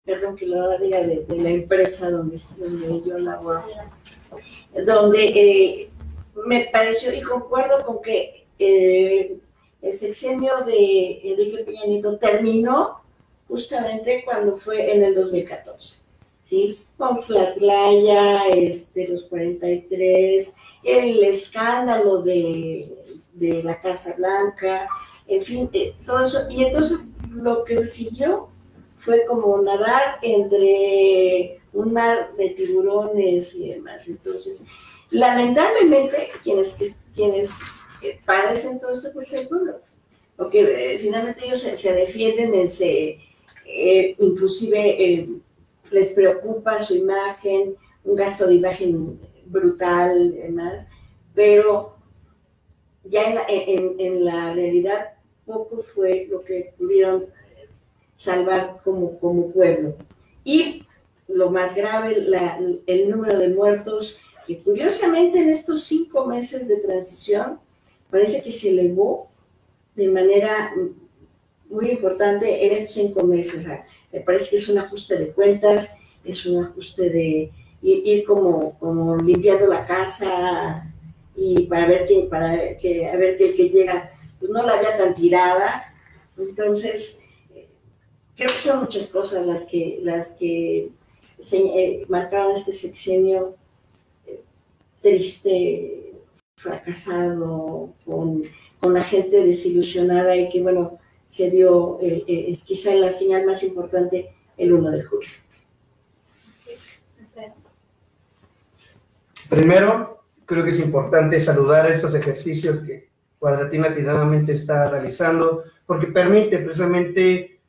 perdón que lo diga, de la empresa donde yo laboro, donde me pareció, y concuerdo con que el sexenio de Enrique Peña Nieto terminó justamente cuando fue en el 2014, ¿sí? Con Flatlaya, los 43, el escándalo de la Casa Blanca, en fin, todo eso. Y entonces lo que siguió fue como nadar entre un mar de tiburones y demás. Entonces, lamentablemente, quienes padecen todo esto, pues el pueblo, porque finalmente ellos se defienden, inclusive les preocupa su imagen, un gasto de imagen brutal, demás, pero ya en la realidad poco fue lo que pudieron salvar como pueblo. Y lo más grave, el número de muertos, que curiosamente en estos 5 meses de transición parece que se elevó de manera muy importante en estos 5 meses. Me parece que es un ajuste de cuentas, es un ajuste de ir como limpiando la casa y para ver que a ver que llega, pues no la vea tan tirada. Entonces, creo que son muchas cosas las que marcaron este sexenio triste, fracasado, con la gente desilusionada, y que, bueno, se dio, es quizá la señal más importante, el 1 de julio. Primero, creo que es importante saludar estos ejercicios que Cuadratín atinadamente está realizando, porque permite precisamente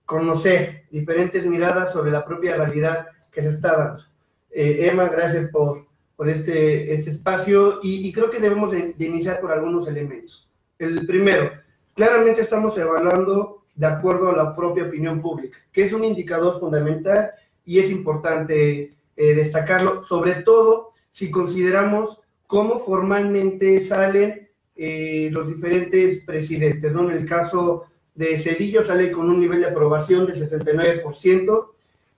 conocer diferentes miradas sobre la propia realidad que se está dando. Emma, gracias por este espacio, y creo que debemos de iniciar por algunos elementos. El primero, claramente estamos evaluando de acuerdo a la propia opinión pública, que es un indicador fundamental y es importante destacarlo, sobre todo si consideramos cómo formalmente salen los diferentes presidentes, ¿no? En el caso de Zedillo sale con un nivel de aprobación de 69%,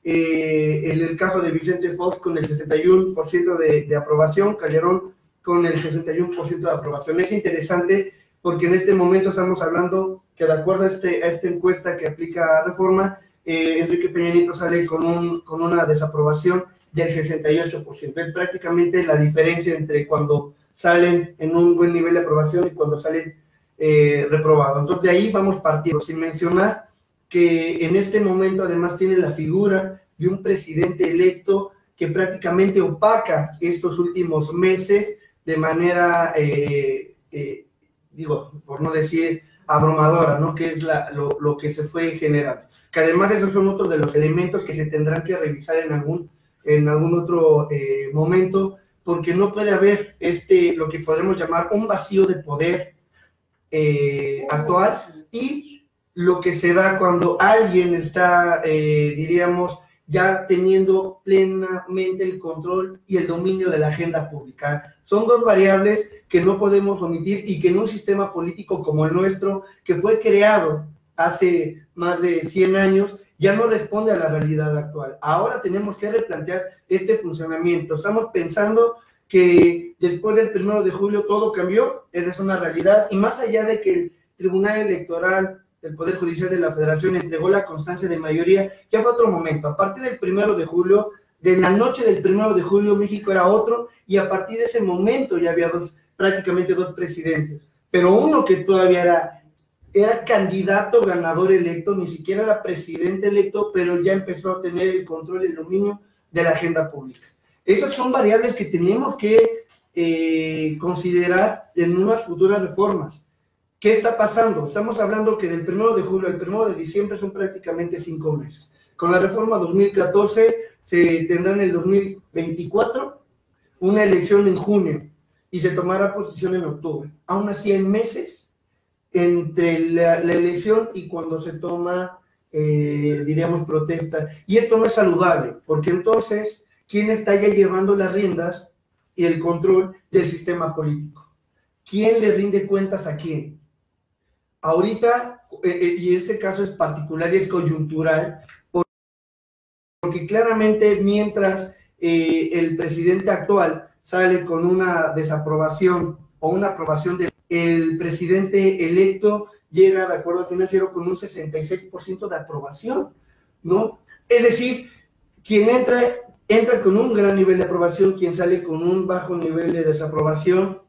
en el caso de Vicente Fox con el 61% de aprobación, Calderón con el 61% de aprobación. Es interesante porque en este momento estamos hablando que, de acuerdo a esta encuesta que aplica Reforma, Enrique Peña Nieto sale con una desaprobación del 68%. Es prácticamente la diferencia entre cuando salen en un buen nivel de aprobación y cuando salen reprobados. Entonces, de ahí vamos partiendo, sin mencionar que en este momento además tiene la figura de un presidente electo que prácticamente opaca estos últimos meses de manera, por no decir abrumadora, ¿no? Que es lo que se fue generando. Que además esos son otros de los elementos que se tendrán que revisar en algún otro momento, porque no puede haber lo que podremos llamar un vacío de poder actual, y lo que se da cuando alguien está, diríamos, ya teniendo plenamente el control y el dominio de la agenda pública. Son dos variables que no podemos omitir y que en un sistema político como el nuestro, que fue creado hace más de 100 años, ya no responde a la realidad actual. Ahora tenemos que replantear este funcionamiento. Estamos pensando que después del 1 de julio todo cambió, esa es una realidad, y más allá de que el Tribunal Electoral del Poder Judicial de la Federación entregó la constancia de mayoría, ya fue otro momento. A partir del 1 de julio, de la noche del 1 de julio, México era otro, y a partir de ese momento ya había prácticamente dos presidentes, pero uno que todavía era candidato ganador electo, ni siquiera era presidente electo, pero ya empezó a tener el control y el dominio de la agenda pública. Esas son variables que tenemos que considerar en unas futuras reformas. ¿Qué está pasando? Estamos hablando que del 1 de julio al 1 de diciembre son prácticamente 5 meses. Con la reforma 2014 se tendrá en el 2024 una elección en junio y se tomará posición en octubre. Aún así hay meses entre la elección y cuando se toma, diríamos, protesta. Y esto no es saludable, porque entonces, ¿quién está ya llevando las riendas y el control del sistema político? ¿Quién le rinde cuentas a quién? Ahorita, y este caso es particular y es coyuntural, porque claramente mientras el presidente actual sale con una desaprobación o una aprobación del presidente electo, llega, de acuerdo al financiero, con un 66% de aprobación, ¿no? Es decir, quien entra con un gran nivel de aprobación, quien sale con un bajo nivel de desaprobación,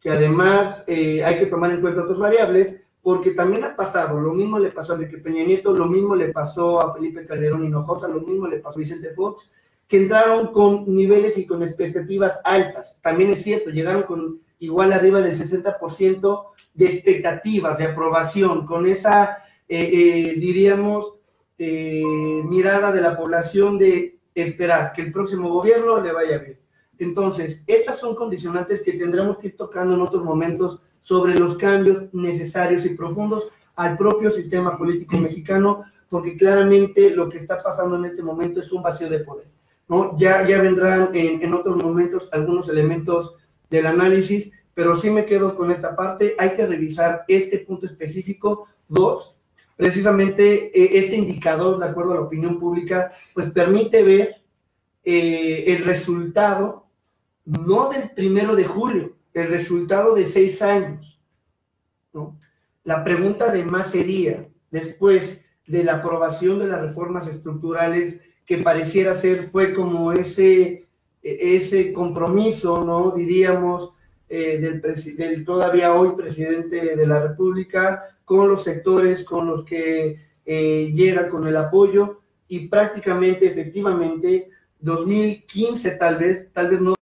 que además hay que tomar en cuenta otras variables, porque también ha pasado, lo mismo le pasó a Enrique Peña Nieto, lo mismo le pasó a Felipe Calderón Hinojosa, lo mismo le pasó a Vicente Fox, que entraron con niveles y con expectativas altas. También es cierto, llegaron con igual arriba del 60% de expectativas, de aprobación, con esa, diríamos, mirada de la población de esperar que el próximo gobierno le vaya bien. Entonces, estas son condicionantes que tendremos que ir tocando en otros momentos sobre los cambios necesarios y profundos al propio sistema político mexicano, porque claramente lo que está pasando en este momento es un vacío de poder, ¿no? Ya vendrán en otros momentos algunos elementos del análisis, pero sí me quedo con esta parte. Hay que revisar este punto específico. 2, precisamente este indicador, de acuerdo a la opinión pública, pues permite ver el resultado, no del 1 de julio, el resultado de 6 años, ¿no? La pregunta de más sería, después de la aprobación de las reformas estructurales, que pareciera ser, fue como ese compromiso, ¿no? Diríamos, del todavía hoy presidente de la República, con los sectores con los que llega con el apoyo, y prácticamente, efectivamente, 2015 tal vez no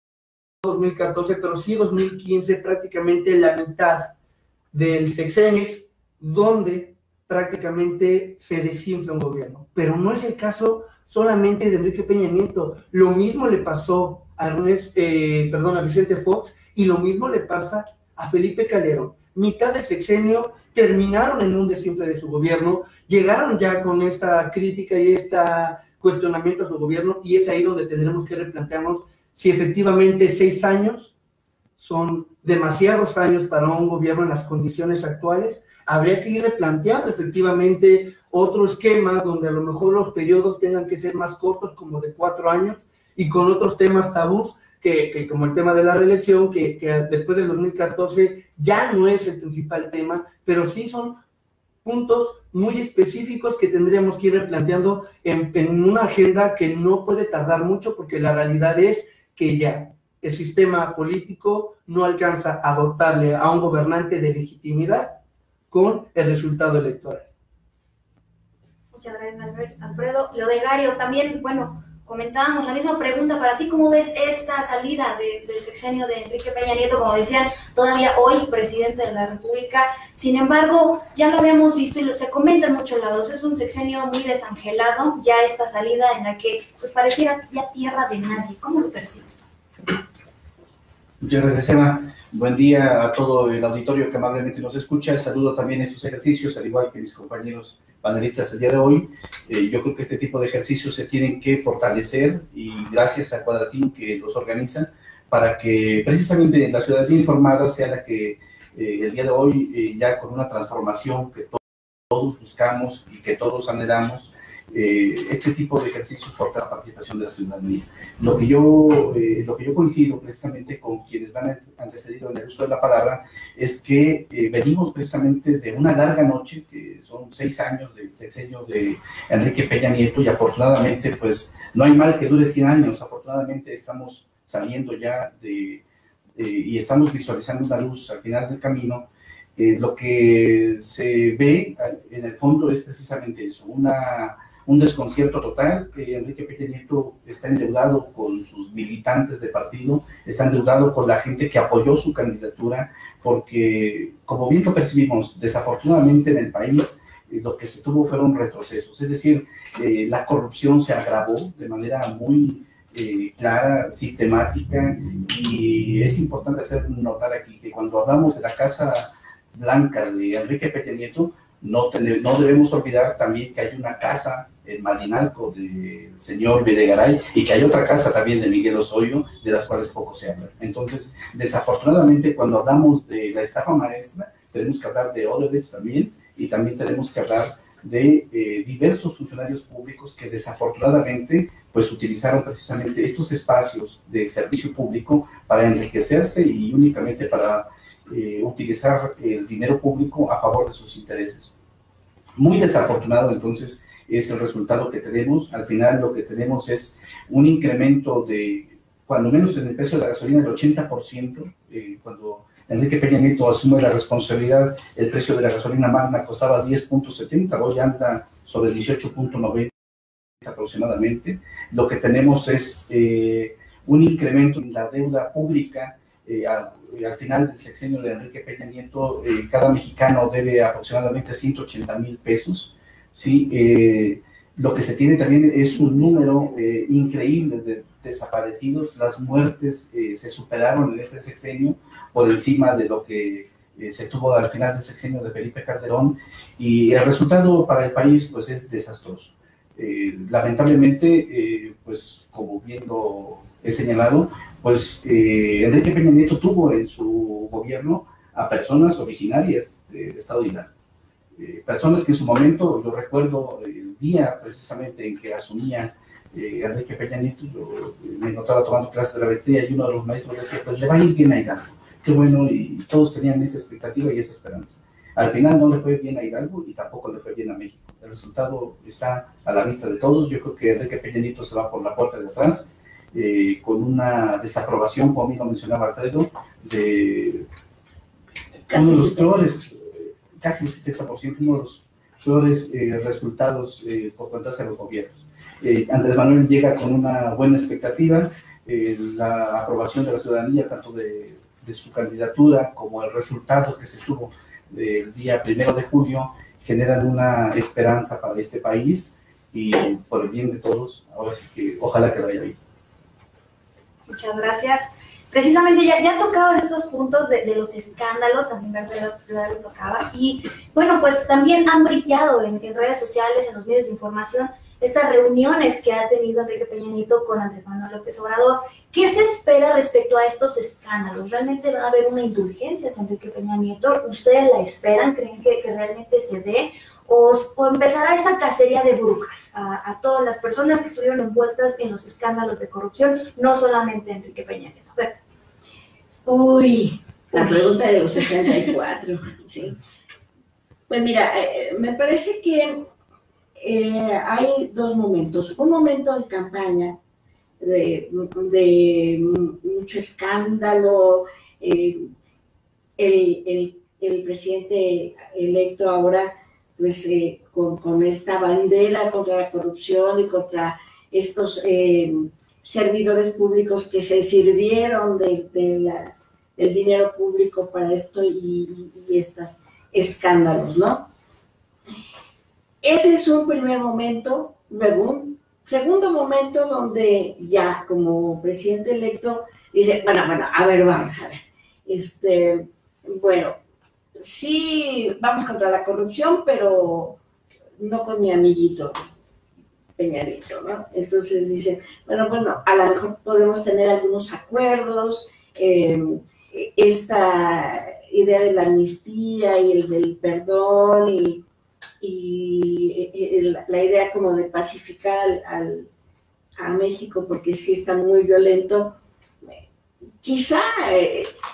2014, pero sí 2015, prácticamente la mitad del sexenio, donde prácticamente se desinfla un gobierno. Pero no es el caso solamente de Enrique Peña Nieto. Lo mismo le pasó a Vicente Fox, y lo mismo le pasa a Felipe Calderón. Mitad del sexenio terminaron en un desinfle de su gobierno, llegaron ya con esta crítica y este cuestionamiento a su gobierno, y es ahí donde tendremos que replantearnos si efectivamente 6 años son demasiados años para un gobierno en las condiciones actuales. Habría que ir replanteando efectivamente otro esquema donde a lo mejor los periodos tengan que ser más cortos, como de 4 años, y con otros temas tabús, que como el tema de la reelección, que después del 2014 ya no es el principal tema, pero sí son puntos muy específicos que tendríamos que ir replanteando en una agenda que no puede tardar mucho, porque la realidad es que ya el sistema político no alcanza a dotarle a un gobernante de legitimidad con el resultado electoral. Muchas gracias, Alfredo. Leodegario, también, bueno, comentábamos la misma pregunta para ti. ¿Cómo ves esta salida del sexenio de Enrique Peña Nieto? Como decían, todavía hoy presidente de la República. Sin embargo, ya lo habíamos visto y se comenta en muchos lados. Es un sexenio muy desangelado, ya esta salida en la que pues pareciera ya tierra de nadie. ¿Cómo lo percibes? Muchas gracias, Emma. Buen día a todo el auditorio que amablemente nos escucha. Saludo también estos ejercicios, al igual que mis compañeros panelistas el día de hoy. Yo creo que este tipo de ejercicios se tienen que fortalecer, y gracias a Cuadratín que los organiza, para que precisamente la ciudadanía informada sea la que el día de hoy, ya con una transformación que todos buscamos y que todos anhelamos, este tipo de ejercicios por la participación de la ciudadanía. Lo que yo coincido precisamente con quienes van antecedido en el uso de la palabra es que venimos precisamente de una larga noche, que son 6 años del sexenio de Enrique Peña Nieto, y afortunadamente pues no hay mal que dure 100 años, afortunadamente estamos saliendo ya y estamos visualizando una luz al final del camino. Lo que se ve en el fondo es precisamente eso, un desconcierto total. Enrique Peña Nieto está endeudado con sus militantes de partido, está endeudado con la gente que apoyó su candidatura, porque, como bien lo percibimos, desafortunadamente en el país lo que se tuvo fueron retrocesos, es decir, la corrupción se agravó de manera muy clara, sistemática, y es importante hacer notar aquí que cuando hablamos de la Casa Blanca de Enrique Peña Nieto, no debemos olvidar también que hay una casa en Malinalco del señor Videgaray, y que hay otra casa también de Miguel Osorio, de las cuales poco se habla. Entonces, desafortunadamente, cuando hablamos de la estafa maestra, tenemos que hablar de Odebrecht también, y también tenemos que hablar de diversos funcionarios públicos que desafortunadamente pues utilizaron precisamente estos espacios de servicio público para enriquecerse y únicamente para utilizar el dinero público a favor de sus intereses. Muy desafortunado, entonces, es el resultado que tenemos. Al final lo que tenemos es un incremento de, cuando menos en el precio de la gasolina, del 80%. Cuando Enrique Peña Nieto asume la responsabilidad, el precio de la gasolina magna costaba 10.70, hoy anda sobre 18.90 aproximadamente. Lo que tenemos es un incremento en la deuda pública. Al final del sexenio de Enrique Peña Nieto, cada mexicano debe aproximadamente 180,000 pesos. ¿Sí? Lo que se tiene también es un número increíble de desaparecidos. Las muertes se superaron en este sexenio por encima de lo que se tuvo al final del sexenio de Felipe Calderón, y el resultado para el país pues es desastroso. Lamentablemente, pues como bien lo he señalado, pues Enrique Peña Nieto tuvo en su gobierno a personas originarias del estado de Hidalgo. Personas que en su momento, yo recuerdo el día precisamente en que asumía Enrique Peña Nieto, yo me encontraba tomando clases de la maestría y uno de los maestros decía, pues le va a ir bien a Hidalgo, qué bueno, y todos tenían esa expectativa y esa esperanza. Al final no le fue bien a Hidalgo y tampoco le fue bien a México. El resultado está a la vista de todos. Yo creo que Enrique Peña Nieto se va por la puerta de atrás, con una desaprobación, como lo mencionaba Alfredo, de uno de los peores, casi el 70%, uno de los peores resultados por contarse a los gobiernos. Andrés Manuel llega con una buena expectativa, la aprobación de la ciudadanía, tanto de su candidatura como el resultado que se tuvo del día 1 de julio, generan una esperanza para este país y por el bien de todos, ahora sí que ojalá que vaya bien. Muchas gracias. Precisamente ya tocabas esos puntos de los escándalos, también ya los tocaba, y bueno, pues también han brillado en redes sociales, en los medios de información, estas reuniones que ha tenido Enrique Peña Nieto con Andrés Manuel López Obrador. ¿Qué se espera respecto a estos escándalos? ¿Realmente va a haber una indulgencia a Enrique Peña Nieto? ¿Ustedes la esperan? ¿Creen que realmente se dé? ¿O empezará esa cacería de brujas a todas las personas que estuvieron envueltas en los escándalos de corrupción, no solamente Enrique Peña Nieto? Uy, la pregunta de los 64, ¿sí? Pues mira, me parece que hay dos momentos. Un momento de campaña, de mucho escándalo, el presidente electo ahora, pues con esta bandera contra la corrupción y contra estos servidores públicos que se sirvieron del dinero público para esto y estos escándalos, ¿no? Ese es un primer momento. Luego un segundo momento donde ya como presidente electo dice, bueno, a ver, vamos a ver. Bueno, sí vamos contra la corrupción, pero no con mi amiguito Peña Nieto, ¿no? Entonces dice, bueno, a lo mejor podemos tener algunos acuerdos, esta idea de la amnistía y el del perdón y la idea como de pacificar a México, porque sí está muy violento. Quizá,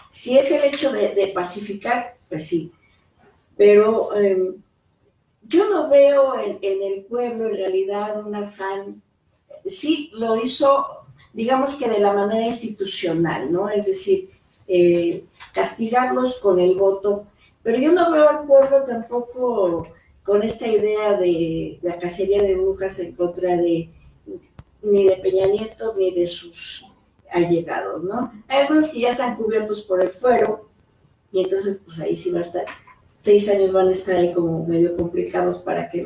si es el hecho de pacificar, pues sí, pero yo no veo en el pueblo en realidad un afán. Sí lo hizo, digamos que de la manera institucional, ¿no? Es decir, castigarlos con el voto, pero yo no veo al pueblo tampoco con esta idea de la cacería de brujas en contra ni de Peña Nieto ni de sus allegados, ¿no? Hay algunos que ya están cubiertos por el fuero, y entonces pues ahí sí va a estar, 6 años van a estar ahí como medio complicados para que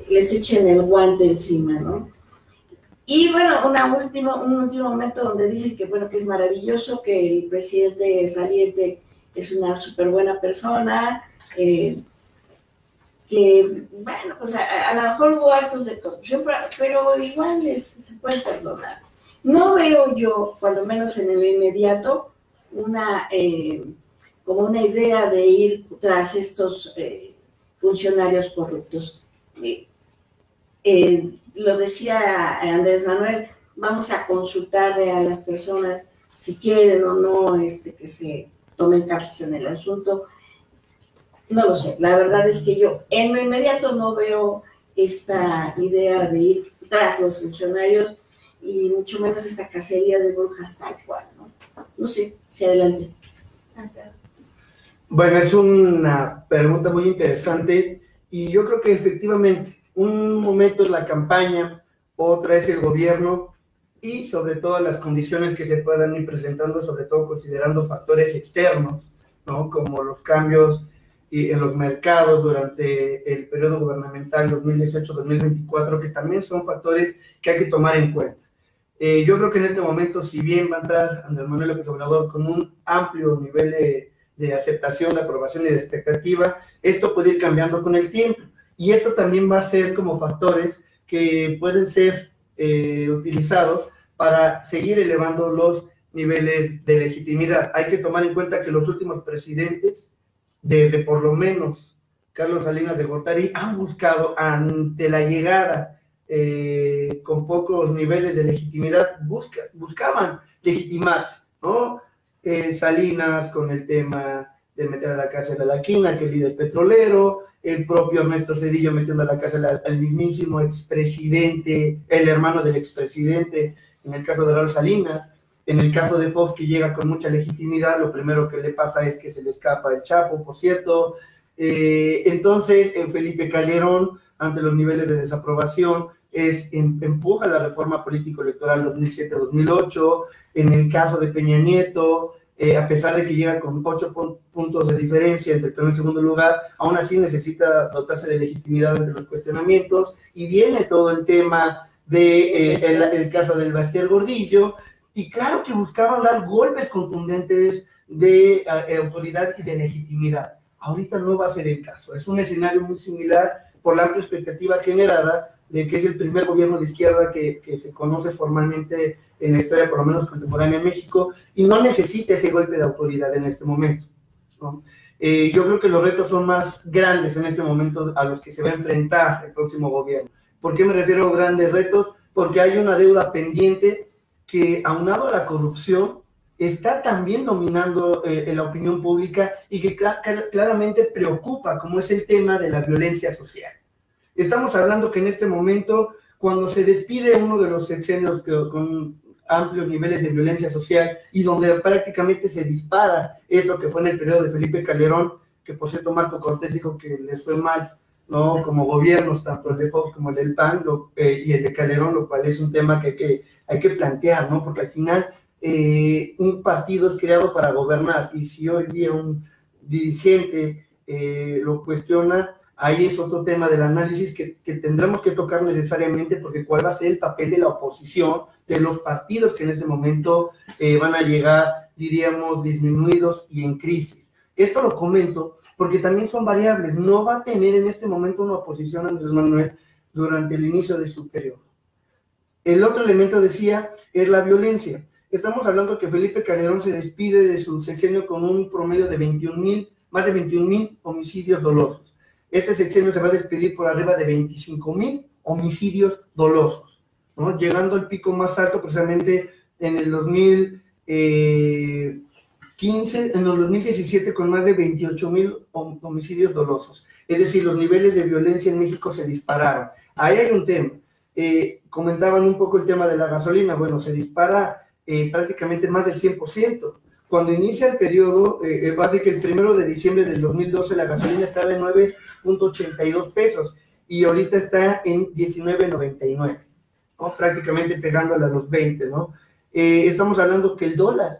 les echen el guante encima, ¿no? Y bueno, un último momento donde dicen que bueno, que es maravilloso, que el presidente saliente es una súper buena persona, que bueno, pues a lo mejor hubo actos de corrupción, pero igual se puede perdonar. No veo yo, cuando menos en el inmediato, como una idea de ir tras estos funcionarios corruptos. lo decía Andrés Manuel, vamos a consultarle a las personas si quieren o no que se tomen cartas en el asunto. No lo sé, la verdad es que yo en lo inmediato no veo esta idea de ir tras los funcionarios y mucho menos esta cacería de brujas tal cual, ¿no? No sé, si adelante. Bueno, es una pregunta muy interesante y yo creo que efectivamente un momento es la campaña, otra es el gobierno y sobre todo las condiciones que se puedan ir presentando, sobre todo considerando factores externos, ¿no? Como los cambios en los mercados durante el periodo gubernamental 2018-2024, que también son factores que hay que tomar en cuenta. Yo creo que en este momento, si bien va a entrar Andrés Manuel López Obrador con un amplio nivel de aceptación, de aprobación y de expectativa, esto puede ir cambiando con el tiempo. Y esto también va a ser como factores que pueden ser utilizados para seguir elevando los niveles de legitimidad. Hay que tomar en cuenta que los últimos presidentes, desde por lo menos Carlos Salinas de Gortari, han buscado ante la llegada con pocos niveles de legitimidad, buscaban legitimarse, ¿no? Salinas con el tema de meter a la cárcel a la Quina, que es líder petrolero, el propio Ernesto Zedillo metiendo a la cárcel al mismísimo expresidente, el hermano del expresidente, en el caso de Raúl Salinas. En el caso de Fox, que llega con mucha legitimidad, lo primero que le pasa es que se le escapa el Chapo, por cierto. Entonces, Felipe Calderón, ante los niveles de desaprobación, empuja la reforma político-electoral 2007-2008. En el caso de Peña Nieto, a pesar de que llega con 8 puntos de diferencia entre el primer y segundo lugar, aún así necesita dotarse de legitimidad ante los cuestionamientos, y viene todo el tema el caso del Bastián Gordillo, y claro que buscaban dar golpes contundentes de autoridad y de legitimidad. Ahorita no va a ser el caso, es un escenario muy similar por la amplia expectativa generada de que es el primer gobierno de izquierda que se conoce formalmente en la historia, por lo menos contemporánea en México, y no necesita ese golpe de autoridad en este momento, ¿no? Yo creo que los retos son más grandes en este momento a los que se va a enfrentar el próximo gobierno. ¿Por qué me refiero a grandes retos? Porque hay una deuda pendiente que, aunado a la corrupción, está también dominando la opinión pública y que claramente preocupa, como es el tema de la violencia social. Estamos hablando que en este momento, cuando se despide uno de los sexenios con amplios niveles de violencia social y donde prácticamente se dispara eso que fue en el periodo de Felipe Calderón, que por cierto Marco Cortés dijo que les fue mal, ¿no? Como gobiernos, tanto el de Fox como el del PAN y el de Calderón, lo cual es un tema que hay que plantear, ¿no? Porque al final un partido es creado para gobernar, y si hoy día un dirigente lo cuestiona, ahí es otro tema del análisis que tendremos que tocar necesariamente, porque cuál va a ser el papel de la oposición, de los partidos que en ese momento van a llegar, diríamos, disminuidos y en crisis. Esto lo comento porque también son variables. No va a tener en este momento una oposición Andrés Manuel durante el inicio de su periodo. El otro elemento, decía, es la violencia. Estamos hablando que Felipe Calderón se despide de su sexenio con un promedio de más de 21,000 homicidios dolosos. Este sexenio se va a despedir por arriba de 25,000 homicidios dolosos, ¿no? Llegando al pico más alto precisamente en el 2015, en el 2017, con más de 28,000 homicidios dolosos. Es decir, los niveles de violencia en México se dispararon. Ahí hay un tema. Comentaban un poco el tema de la gasolina. Bueno, se dispara prácticamente más del 100%. Cuando inicia el periodo, base que el 1 de diciembre del 2012 la gasolina estaba en 9.82 pesos y ahorita está en 19.99, ¿no? Prácticamente pegándole a los 20, ¿no? Estamos hablando que el dólar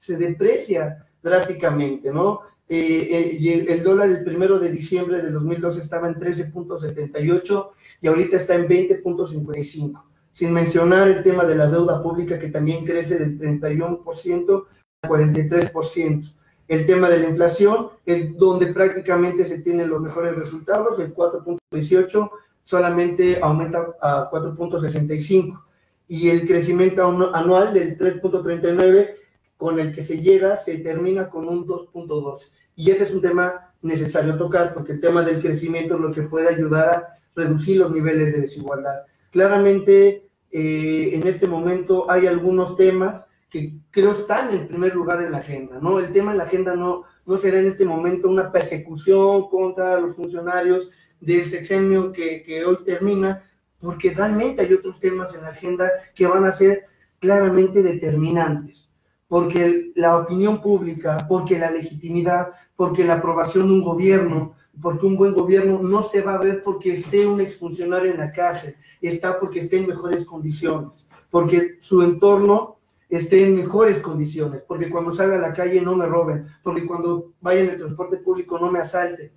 se deprecia drásticamente, ¿no? El dólar el 1 de diciembre del 2012 estaba en 13.78 y ahorita está en 20.55, sin mencionar el tema de la deuda pública, que también crece del 31% al 43%. El tema de la inflación es donde prácticamente se tienen los mejores resultados. El 4.18 solamente aumenta a 4.65 y el crecimiento anual del 3.39 con el que se llega se termina con un 2.12, y ese es un tema necesario tocar, porque el tema del crecimiento es lo que puede ayudar a reducir los niveles de desigualdad. Claramente, en este momento hay algunos temas que creo están en primer lugar en la agenda, ¿no? El tema en la agenda no será en este momento una persecución contra los funcionarios del sexenio que hoy termina, porque realmente hay otros temas en la agenda que van a ser claramente determinantes, porque la opinión pública, porque la legitimidad, porque la aprobación de un gobierno, porque un buen gobierno no se va a ver porque esté un exfuncionario en la cárcel, está porque esté en mejores condiciones, porque su entorno esté en mejores condiciones, porque cuando salga a la calle no me roben, porque cuando vaya en el transporte público no me asalten,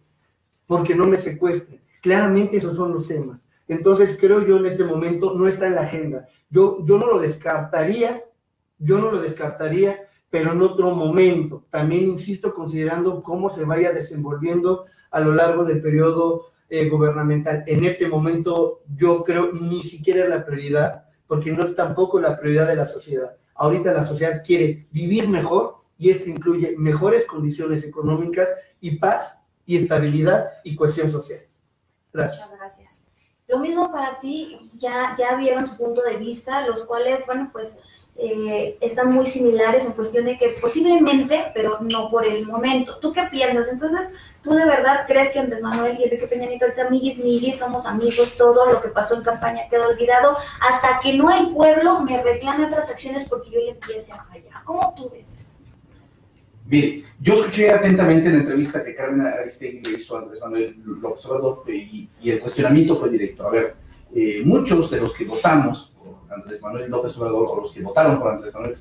porque no me secuestren. Claramente esos son los temas. Entonces creo yo en este momento no está en la agenda. Yo no lo descartaría, pero en otro momento. También insisto, considerando cómo se vaya desenvolviendo a lo largo del periodo gubernamental. En este momento yo creo ni siquiera es la prioridad, porque no es tampoco la prioridad de la sociedad. Ahorita la sociedad quiere vivir mejor y esto incluye mejores condiciones económicas y paz y estabilidad y cohesión social. Gracias. Muchas gracias. Lo mismo para ti, ya dieron su punto de vista, los cuales, bueno, pues están muy similares en cuestión de que posiblemente, pero no por el momento. ¿Tú qué piensas? Entonces, ¿tú de verdad crees que Andrés Manuel y Enrique Peña Nieto ahorita miguis, somos amigos, todo lo que pasó en campaña quedó olvidado, hasta que no el pueblo me reclame otras acciones porque yo le empiece a fallar? ¿Cómo tú ves esto? Bien, yo escuché atentamente la entrevista que Carmen Aristegui le hizo a Andrés Manuel López Obrador y el cuestionamiento fue directo. A ver, muchos de los que votamos por Andrés Manuel López Obrador o los que votaron por Andrés Manuel,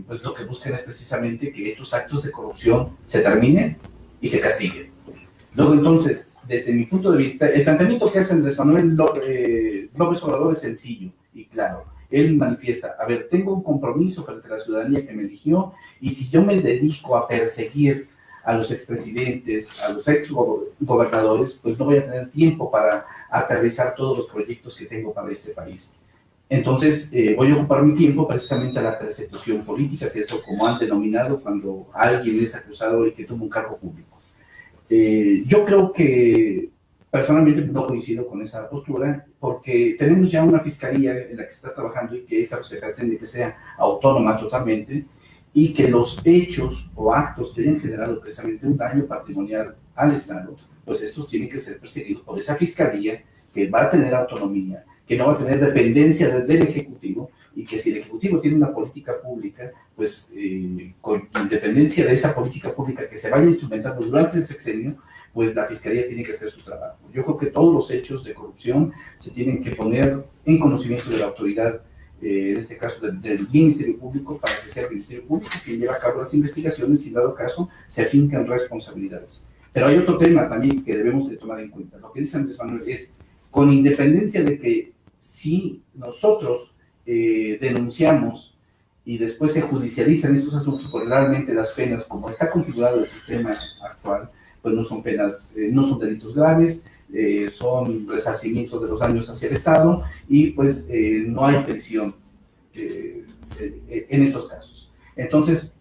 pues lo que buscan es precisamente que estos actos de corrupción se terminen y se castiguen. Luego entonces, desde mi punto de vista, el planteamiento que hace Andrés Manuel López Obrador es sencillo y claro. Él manifiesta, a ver, tengo un compromiso frente a la ciudadanía que me eligió y si yo me dedico a perseguir a los expresidentes, a los exgobernadores, pues no voy a tener tiempo para aterrizar todos los proyectos que tengo para este país. Entonces, voy a ocupar mi tiempo precisamente a la persecución política, que es lo como han denominado cuando alguien es acusado de que toma un cargo público. Yo creo que personalmente no coincido con esa postura porque tenemos ya una fiscalía en la que se está trabajando y que esta se pretende que sea autónoma totalmente y que los hechos o actos que hayan generado precisamente un daño patrimonial al Estado, pues estos tienen que ser perseguidos por esa fiscalía que va a tener autonomía, que no va a tener dependencia del Ejecutivo y que si el Ejecutivo tiene una política pública, pues con independencia de esa política pública que se vaya instrumentando durante el sexenio, pues la Fiscalía tiene que hacer su trabajo. Yo creo que todos los hechos de corrupción se tienen que poner en conocimiento de la autoridad, en este caso del Ministerio Público, para que sea el Ministerio Público quien lleve a cabo las investigaciones y, dado caso, se afincan responsabilidades. Pero hay otro tema también que debemos de tomar en cuenta. Lo que dice Andrés Manuel es, con independencia de que si nosotros denunciamos y después se judicializan estos asuntos, porque realmente las penas, como está configurado el sistema actual, pues no son penas, no son delitos graves, son resarcimiento de los daños hacia el Estado y pues no hay prisión en estos casos. Entonces,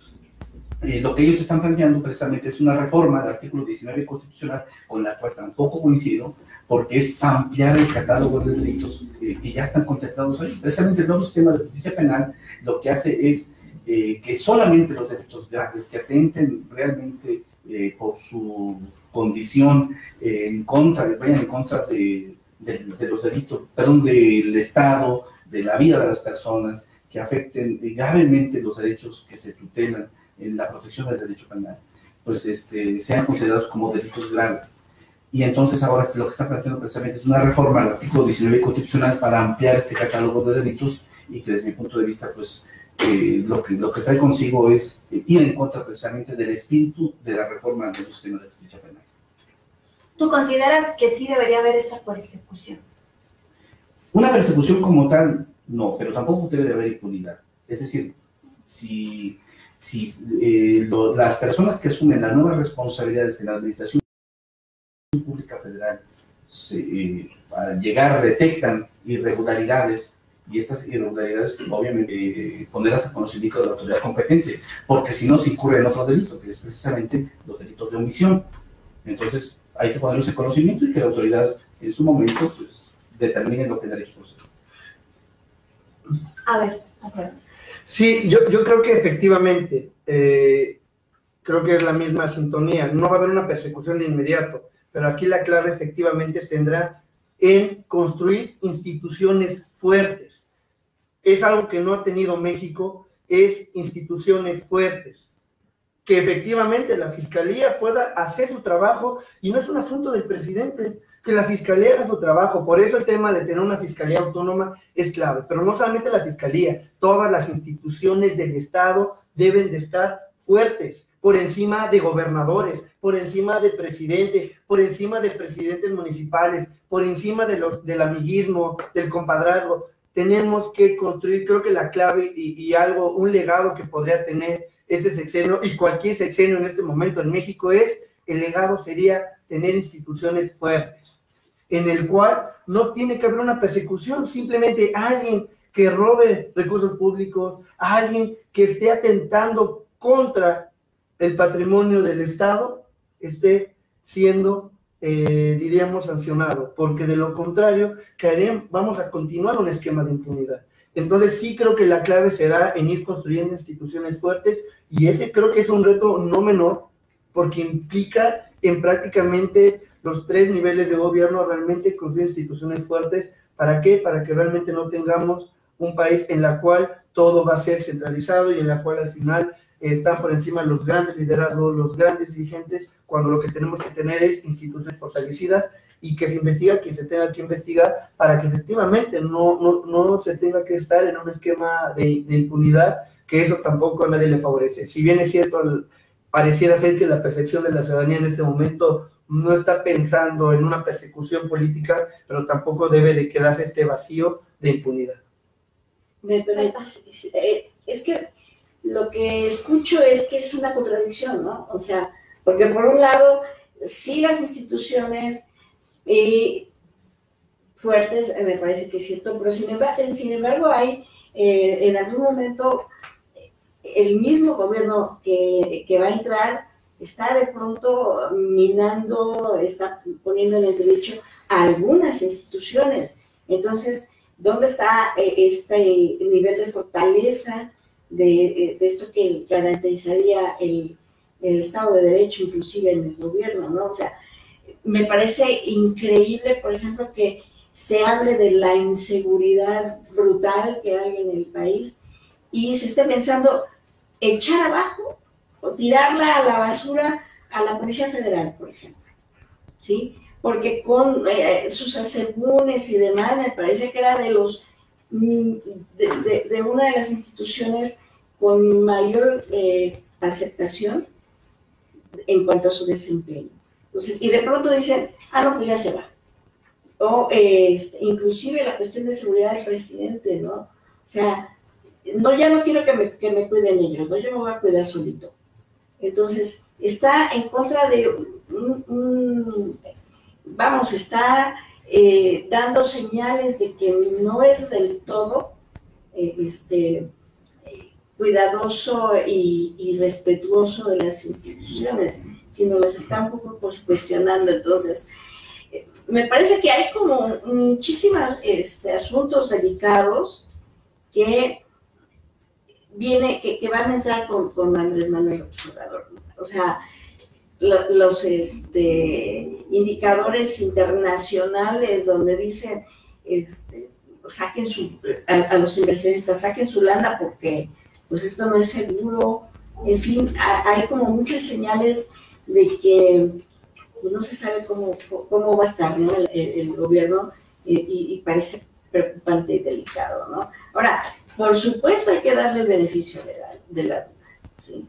lo que ellos están planteando precisamente es una reforma del artículo 19 constitucional, con la cual tampoco coincido, porque es ampliar el catálogo de delitos que ya están contemplados ahí. Precisamente el nuevo sistema de justicia penal lo que hace es que solamente los delitos graves que atenten realmente por su condición vayan en contra de los delitos, perdón, del Estado, de la vida de las personas, que afecten gravemente los derechos que se tutelan en la protección del derecho penal, pues sean considerados como delitos graves. Y entonces ahora lo que está planteando precisamente es una reforma al artículo 19 constitucional para ampliar este catálogo de delitos y que desde mi punto de vista, pues lo que trae consigo es ir en contra precisamente del espíritu de la reforma del sistema de justicia penal. ¿Tú consideras que sí debería haber esta persecución? Una persecución como tal, no, pero tampoco debe de haber impunidad. Es decir, si las personas que asumen las nuevas responsabilidades de la administración pública federal al llegar detectan irregularidades, y estas irregularidades obviamente ponerlas a conocimiento de la autoridad competente, porque si no se incurre en otro delito, que es precisamente los delitos de omisión. Entonces hay que ponerlos en conocimiento y que la autoridad en su momento pues determinen lo que derecho procede. A ver. Sí, yo creo que efectivamente, creo que es la misma sintonía. No va a haber una persecución de inmediato, pero aquí la clave efectivamente tendrá en construir instituciones fuertes. Es algo que no ha tenido México, es instituciones fuertes. Que efectivamente la Fiscalía pueda hacer su trabajo, y no es un asunto del presidente, que la Fiscalía haga su trabajo. Por eso el tema de tener una Fiscalía autónoma es clave, pero no solamente la Fiscalía, todas las instituciones del Estado deben de estar fuertes, por encima de gobernadores, por encima de presidente, por encima de presidentes municipales, por encima del amiguismo, del compadrazgo. Tenemos que construir, creo que la clave y algo, un legado que podría tener ese sexenio y cualquier sexenio en este momento en México es, el legado sería tener instituciones fuertes, en el cual no tiene que haber una persecución, simplemente alguien que robe recursos públicos, alguien que esté atentando contra el patrimonio del Estado, esté siendo, diríamos, sancionado, porque de lo contrario, vamos a continuar un esquema de impunidad. Entonces sí creo que la clave será en ir construyendo instituciones fuertes, y ese creo que es un reto no menor, porque implica en prácticamente los 3 niveles de gobierno realmente construir instituciones fuertes. ¿Para qué? Para que realmente no tengamos un país en la cual todo va a ser centralizado y en la cual al final están por encima los grandes liderazgos, los grandes dirigentes, cuando lo que tenemos que tener es instituciones fortalecidas y que se investiga quien se tenga que investigar, para que efectivamente no se tenga que estar en un esquema de impunidad, que eso tampoco a nadie le favorece. Si bien es cierto, pareciera ser que la percepción de la ciudadanía en este momento no está pensando en una persecución política, pero tampoco debe de quedarse este vacío de impunidad. Es que lo que escucho es que es una contradicción, ¿no? O sea, porque por un lado, sí las instituciones fuertes, me parece que es cierto, pero sin embargo hay, en algún momento, el mismo gobierno que va a entrar está de pronto minando, está poniendo en entredicho a algunas instituciones. Entonces, ¿dónde está este nivel de fortaleza de esto que garantizaría el Estado de Derecho, inclusive en el gobierno, ¿no? O sea, me parece increíble, por ejemplo, que se hable de la inseguridad brutal que hay en el país y se esté pensando echar abajo o tirarla a la basura a la Policía Federal, por ejemplo, ¿sí? Porque con sus asegúnes y demás, me parece que era de una de las instituciones con mayor aceptación en cuanto a su desempeño. Entonces, y de pronto dicen, no, pues ya se va. O inclusive la cuestión de seguridad del presidente, ¿no? O sea, no, ya no quiero que me cuiden ellos, ¿no? Yo me voy a cuidar solito. Entonces, está en contra de está dando señales de que no es del todo cuidadoso y respetuoso de las instituciones, sino las está un poco cuestionando. Entonces, me parece que hay como muchísimos asuntos delicados que van a entrar con Andrés Manuel López Obrador. O sea, los indicadores internacionales donde dicen saquen a los inversionistas, saquen su lana porque pues esto no es seguro. En fin, hay como muchas señales de que pues, no se sabe cómo va a estar, ¿no? el gobierno y parece preocupante y delicado, ¿no? Ahora, por supuesto hay que darle el beneficio de la duda, ¿sí?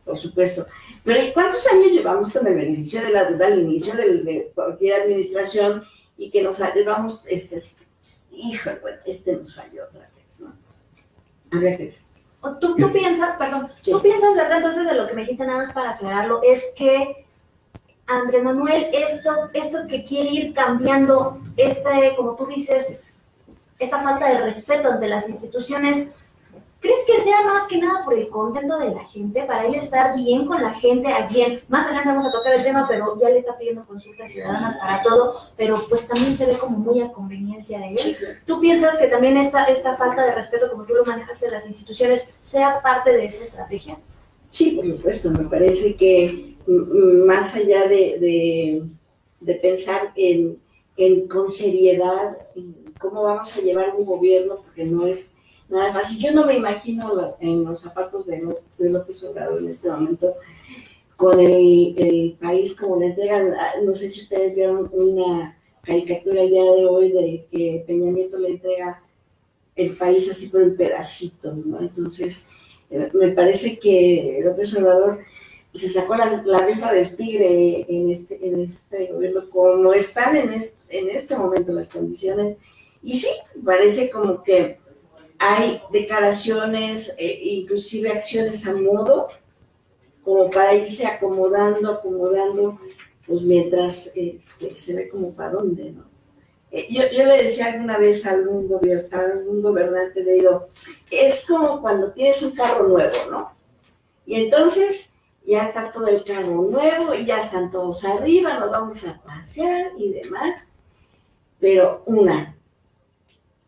Por supuesto. Pero ¿cuántos años llevamos con el beneficio de la duda al inicio de cualquier administración y que nos llevamos, híjole, bueno, nos falló otra vez, ¿no? Habría que ver. ¿Tú piensas, perdón, sí. ¿Tú piensas, verdad, entonces de lo que me dijiste nada más para aclararlo, es que Andrés Manuel, esto que quiere ir cambiando, como tú dices, esta falta de respeto ante las instituciones, ¿Crees que sea más que nada por el contento de la gente, para él estar bien con la gente, a quien más adelante vamos a tocar el tema, pero ya le está pidiendo consultas ciudadanas para todo, pero pues también se ve como muy a conveniencia de él? ¿Tú piensas que también esta falta de respeto, como tú lo manejas en las instituciones, sea parte de esa estrategia? Sí, por supuesto, me parece que más allá de pensar con seriedad en cómo vamos a llevar un gobierno, porque no es nada fácil. Yo no me imagino en los zapatos de López Obrador en este momento, con el país como le entregan. No sé si ustedes vieron una caricatura el día de hoy de que Peña Nieto le entrega el país así por en pedacitos, ¿no? Entonces, me parece que López Obrador se sacó la rifa del tigre en este gobierno, como están en este momento las condiciones. Y sí, parece como que hay declaraciones, inclusive acciones a modo, como para irse acomodando, pues mientras se ve como para dónde, ¿no? Yo le decía alguna vez a algún gobernante, le digo, es como cuando tienes un carro nuevo, ¿no? Y entonces ya está todo el carro nuevo, y ya están todos arriba, nos vamos a pasear y demás, pero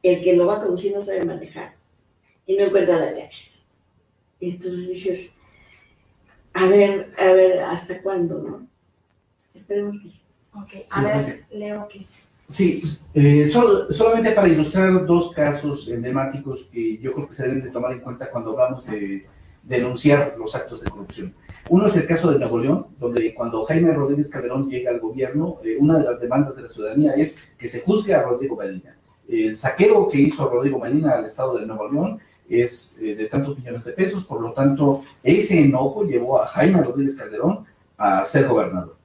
el que lo va a conducir no sabe manejar y no encuentra las llaves. Y entonces dices, a ver, ¿hasta cuándo, no? Esperemos que sí. Ok, a ver, Leo, ¿qué? Sí, solamente para ilustrar dos casos emblemáticos que yo creo que se deben de tomar en cuenta cuando hablamos de denunciar los actos de corrupción. Uno es el caso de Nuevo León, donde cuando Jaime Rodríguez Calderón llega al gobierno, una de las demandas de la ciudadanía es que se juzgue a Rodrigo Medina. El saqueo que hizo Rodrigo Medina al estado de Nuevo León es de tantos millones de pesos, por lo tanto, ese enojo llevó a Jaime Rodríguez Calderón a ser gobernador.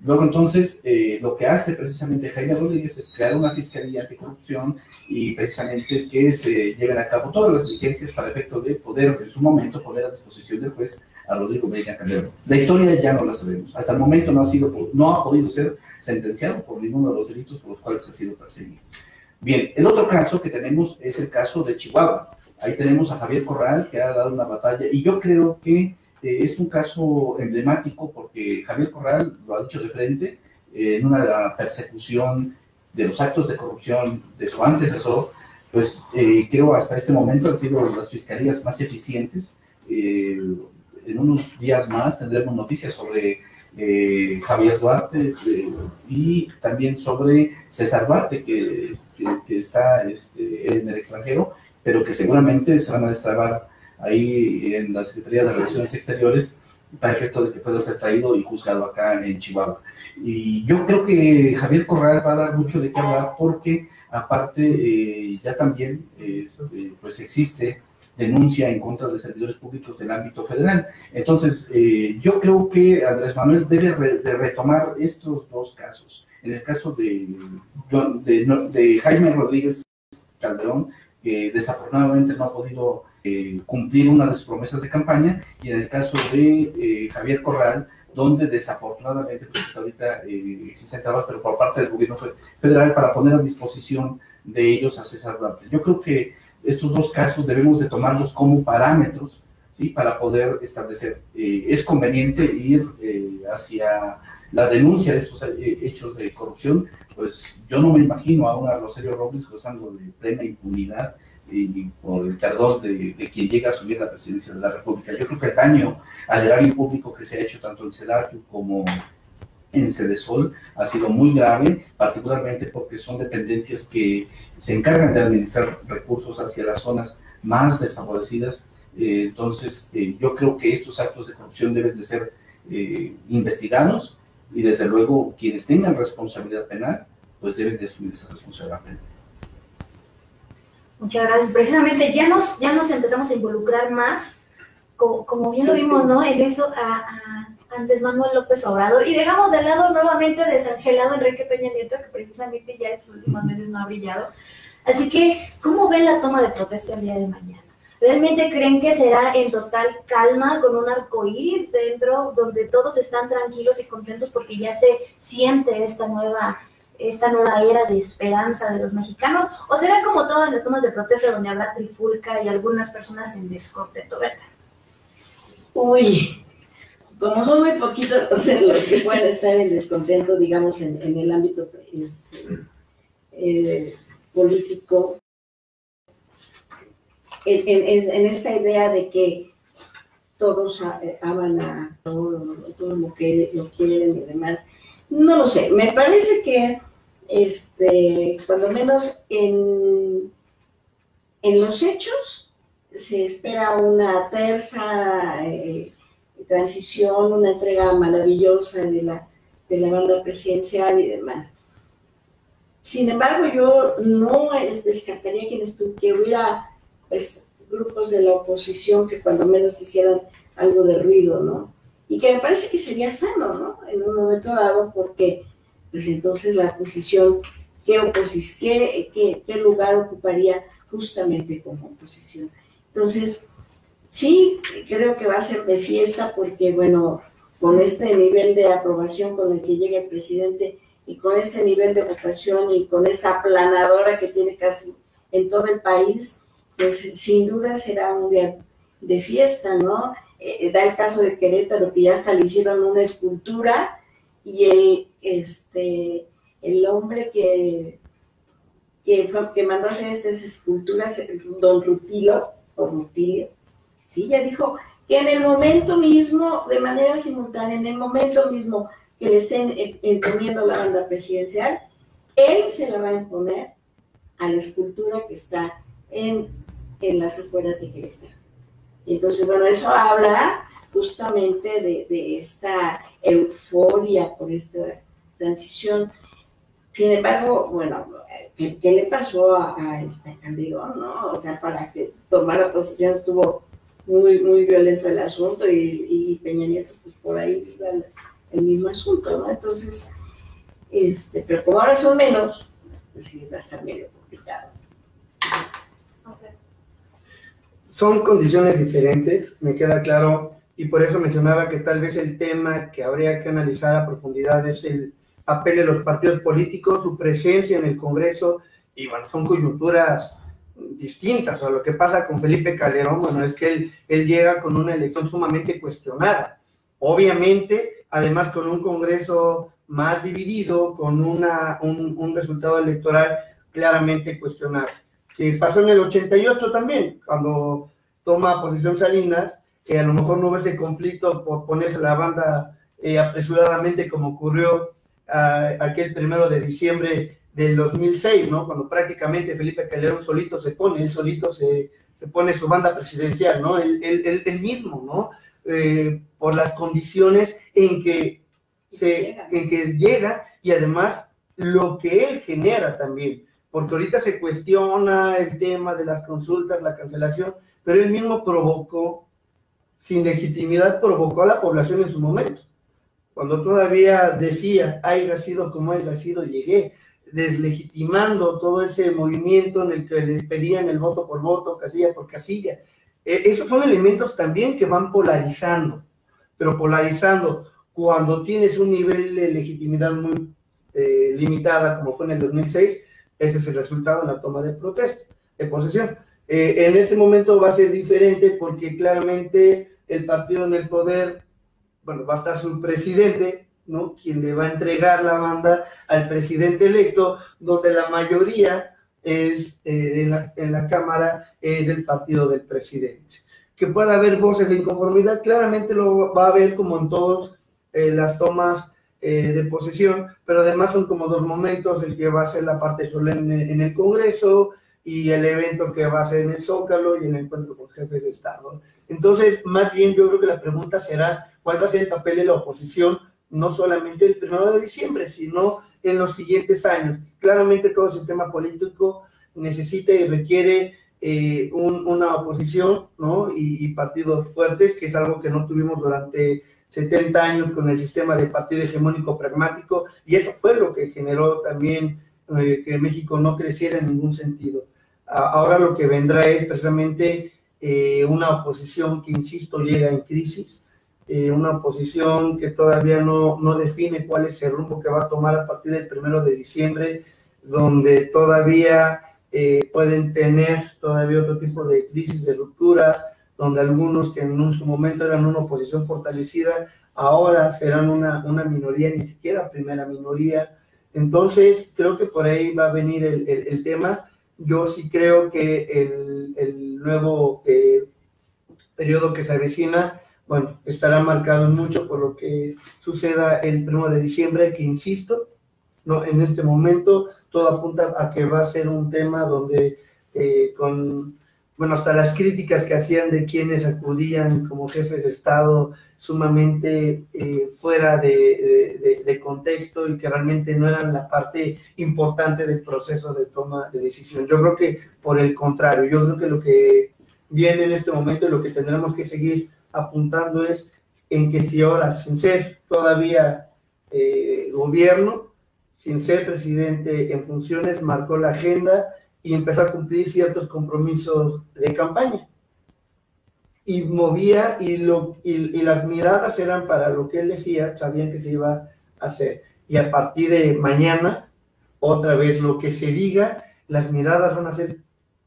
Luego entonces, lo que hace precisamente Jaime Rodríguez es crear una fiscalía anticorrupción y precisamente que se lleven a cabo todas las diligencias para efecto de poder, en su momento, poner a disposición del juez a Rodrigo Medina Calderón. La historia ya no la sabemos. Hasta el momento no ha podido ser sentenciado por ninguno de los delitos por los cuales ha sido perseguido. Bien, el otro caso que tenemos es el caso de Chihuahua. Ahí tenemos a Javier Corral, que ha dado una batalla, y yo creo que es un caso emblemático porque Javier Corral lo ha dicho de frente en una persecución de los actos de corrupción de su antecesor. Pues creo hasta este momento han sido las fiscalías más eficientes. En unos días más tendremos noticias sobre Javier Duarte y también sobre César Duarte, que está en el extranjero, pero que seguramente se van a destrabar ahí en la Secretaría de Relaciones Exteriores para efecto de que pueda ser traído y juzgado acá en Chihuahua. Y yo creo que Javier Corral va a dar mucho de qué hablar porque aparte ya también pues existe denuncia en contra de servidores públicos del ámbito federal. Entonces, yo creo que Andrés Manuel debe de retomar estos dos casos. En el caso de Jaime Rodríguez Calderón, que desafortunadamente no ha podido cumplir una de sus promesas de campaña, y en el caso de Javier Corral, donde desafortunadamente pues hasta ahorita existen trabas, pero por parte del gobierno federal para poner a disposición de ellos a César Duarte. Yo creo que estos dos casos debemos de tomarlos como parámetros, ¿sí? Para poder establecer. Es conveniente ir hacia la denuncia de estos hechos de corrupción. Pues yo no me imagino a una Rosario Robles gozando de plena impunidad y por el perdón de quien llega a asumir la presidencia de la República. Yo creo que el daño al erario público que se ha hecho tanto en SEDATU como en Cedesol ha sido muy grave, particularmente porque son dependencias que se encargan de administrar recursos hacia las zonas más desfavorecidas. Entonces, yo creo que estos actos de corrupción deben de ser investigados y desde luego quienes tengan responsabilidad penal, pues deben de asumir esa responsabilidad penal. Muchas gracias. Precisamente ya nos empezamos a involucrar más, como bien lo vimos, ¿no? En esto a Andrés Manuel López Obrador, y dejamos de lado nuevamente desangelado Enrique Peña Nieto, que precisamente ya estos últimos meses no ha brillado. Así que, ¿cómo ven la toma de protesta el día de mañana? ¿Realmente creen que será en total calma, con un arcoíris dentro, donde todos están tranquilos y contentos porque ya se siente esta nueva esta nueva era de esperanza de los mexicanos? ¿O será como todas las tomas de protesta donde habrá trifulca y algunas personas en descontento, verdad? Uy, como son muy poquitos, o sea, los que pueden estar en descontento, digamos, en el ámbito político, en esta idea de que todos aman a todo lo que lo quieren y demás, no lo sé, me parece que cuando menos en los hechos se espera una tersa transición, una entrega maravillosa de la banda presidencial y demás. Sin embargo, yo no descartaría que hubiera pues, grupos de la oposición que cuando menos hicieran algo de ruido, ¿no? Y que me parece que sería sano, ¿no? En un momento dado, porque pues entonces la oposición, ¿qué lugar ocuparía justamente como oposición? Entonces, sí, creo que va a ser de fiesta porque, bueno, con este nivel de aprobación con el que llega el presidente y con este nivel de votación y con esta aplanadora que tiene casi en todo el país, pues sin duda será un día de fiesta, ¿no? Da el caso de Querétaro, que ya hasta le hicieron una escultura y el hombre que mandó hacer estas esculturas, don Rutilio, sí, ya dijo que en el momento mismo, de manera simultánea, en el momento mismo que le estén imponiendo la banda presidencial, él se la va a imponer a la escultura que está en las afueras de Querétaro. Entonces, bueno, eso habla justamente de esta euforia por esta transición. Sin embargo, bueno, ¿qué le pasó a Calderón, no? O sea, para que tomara posesión estuvo muy, muy violento el asunto y Peña Nieto, pues por ahí iba el mismo asunto, ¿no? Entonces, pero como ahora son menos, pues sí, va a estar medio complicado. Son condiciones diferentes, me queda claro, y por eso mencionaba que tal vez el tema que habría que analizar a profundidad es el papel de los partidos políticos, su presencia en el Congreso, y bueno, son coyunturas distintas. A lo que pasa con Felipe Calderón, bueno, es que él llega con una elección sumamente cuestionada, obviamente, además con un Congreso más dividido, con un resultado electoral claramente cuestionable. Que pasó en el 88 también, cuando toma posición Salinas, que a lo mejor no hubo ese conflicto por ponerse la banda apresuradamente como ocurrió aquel 1 de diciembre del 2006, ¿no? Cuando prácticamente Felipe Calderón solito se pone su banda presidencial, ¿no? Él mismo, ¿no? Por las condiciones en que llega y además lo que él genera también. Porque ahorita se cuestiona el tema de las consultas, la cancelación, pero él mismo sin legitimidad, provocó a la población en su momento. Cuando todavía decía, haya sido como haya sido, llegué, deslegitimando todo ese movimiento en el que le pedían el voto por voto, casilla por casilla. Esos son elementos también que van polarizando, pero polarizando cuando tienes un nivel de legitimidad muy limitada, como fue en el 2006, ese es el resultado en la toma de protesta, de posesión. En este momento va a ser diferente porque claramente el partido en el poder, bueno, va a estar su presidente, ¿no? Quien le va a entregar la banda al presidente electo, donde la mayoría es en la Cámara es del partido del presidente. Que pueda haber voces de inconformidad, claramente lo va a haber como en todas las tomas de posesión, pero además son como dos momentos, el que va a ser la parte solemne en el Congreso y el evento que va a ser en el Zócalo y en el encuentro con jefes de Estado. Entonces, más bien yo creo que la pregunta será, ¿cuál va a ser el papel de la oposición, no solamente el 1 de diciembre, sino en los siguientes años? Claramente todo sistema político necesita y requiere una oposición, ¿no? Y partidos fuertes, que es algo que no tuvimos durante 70 años con el sistema de partido hegemónico pragmático, y eso fue lo que generó también que México no creciera en ningún sentido. Ahora lo que vendrá es precisamente una oposición que, insisto, llega en crisis, una oposición que todavía no define cuál es el rumbo que va a tomar a partir del 1 de diciembre, donde todavía pueden tener todavía otro tipo de crisis, de rupturas, donde algunos que en su momento eran una oposición fortalecida, ahora serán una minoría, ni siquiera primera minoría. Entonces, creo que por ahí va a venir el tema. Yo sí creo que el nuevo periodo que se avecina, bueno, estará marcado mucho por lo que suceda el 1 de diciembre, que insisto, no, en este momento todo apunta a que va a ser un tema donde bueno, hasta las críticas que hacían de quienes acudían como jefes de Estado sumamente fuera de contexto y que realmente no eran la parte importante del proceso de toma de decisión. Yo creo que por el contrario, yo creo que lo que viene en este momento y lo que tendremos que seguir apuntando es en que si ahora, sin ser todavía gobierno, sin ser presidente en funciones, marcó la agenda y empezó a cumplir ciertos compromisos de campaña. Y movía, y las miradas eran para lo que él decía, sabían que se iba a hacer. Y a partir de mañana, otra vez lo que se diga, las miradas van a ser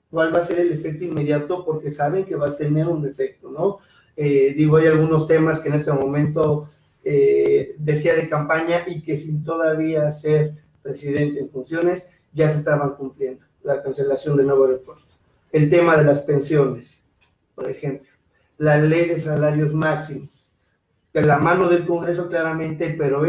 cuál va a ser el efecto inmediato, porque saben que va a tener un efecto, ¿no? Digo, hay algunos temas que en este momento decía de campaña y que sin todavía ser presidente en funciones, ya se estaban cumpliendo. La cancelación del nuevo aeropuerto, el tema de las pensiones, por ejemplo, la ley de salarios máximos, de la mano del Congreso claramente, pero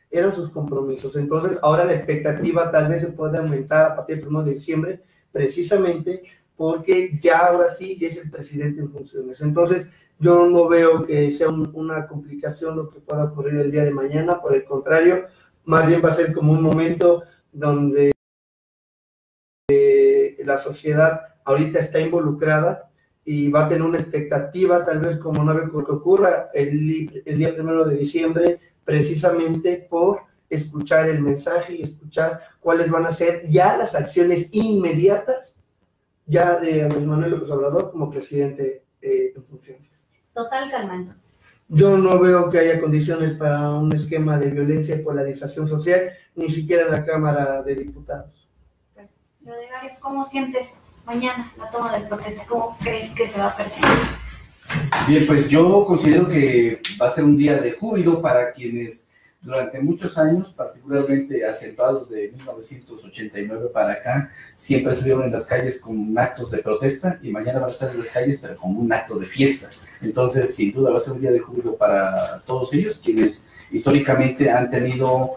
eran sus compromisos. Entonces, ahora la expectativa tal vez se puede aumentar a partir del 1 de diciembre, precisamente porque ya ahora sí ya es el presidente en funciones. Entonces, yo no veo que sea una complicación lo que pueda ocurrir el día de mañana, por el contrario, más bien va a ser como un momento donde la sociedad ahorita está involucrada y va a tener una expectativa, tal vez como no ve que ocurra el día 1 de diciembre, precisamente por escuchar el mensaje y escuchar cuáles van a ser ya las acciones inmediatas ya de Andrés Manuel López Obrador como presidente en funciones. Total calma, entonces. Yo no veo que haya condiciones para un esquema de violencia y polarización social, ni siquiera en la Cámara de Diputados. Leodegario, ¿cómo sientes mañana la toma de protesta? ¿Cómo crees que se va a percibir? Bien, pues yo considero que va a ser un día de júbilo para quienes durante muchos años, particularmente acentuados de 1989 para acá, siempre estuvieron en las calles con actos de protesta y mañana van a estar en las calles pero con un acto de fiesta. Entonces, sin duda va a ser un día de júbilo para todos ellos, quienes históricamente han tenido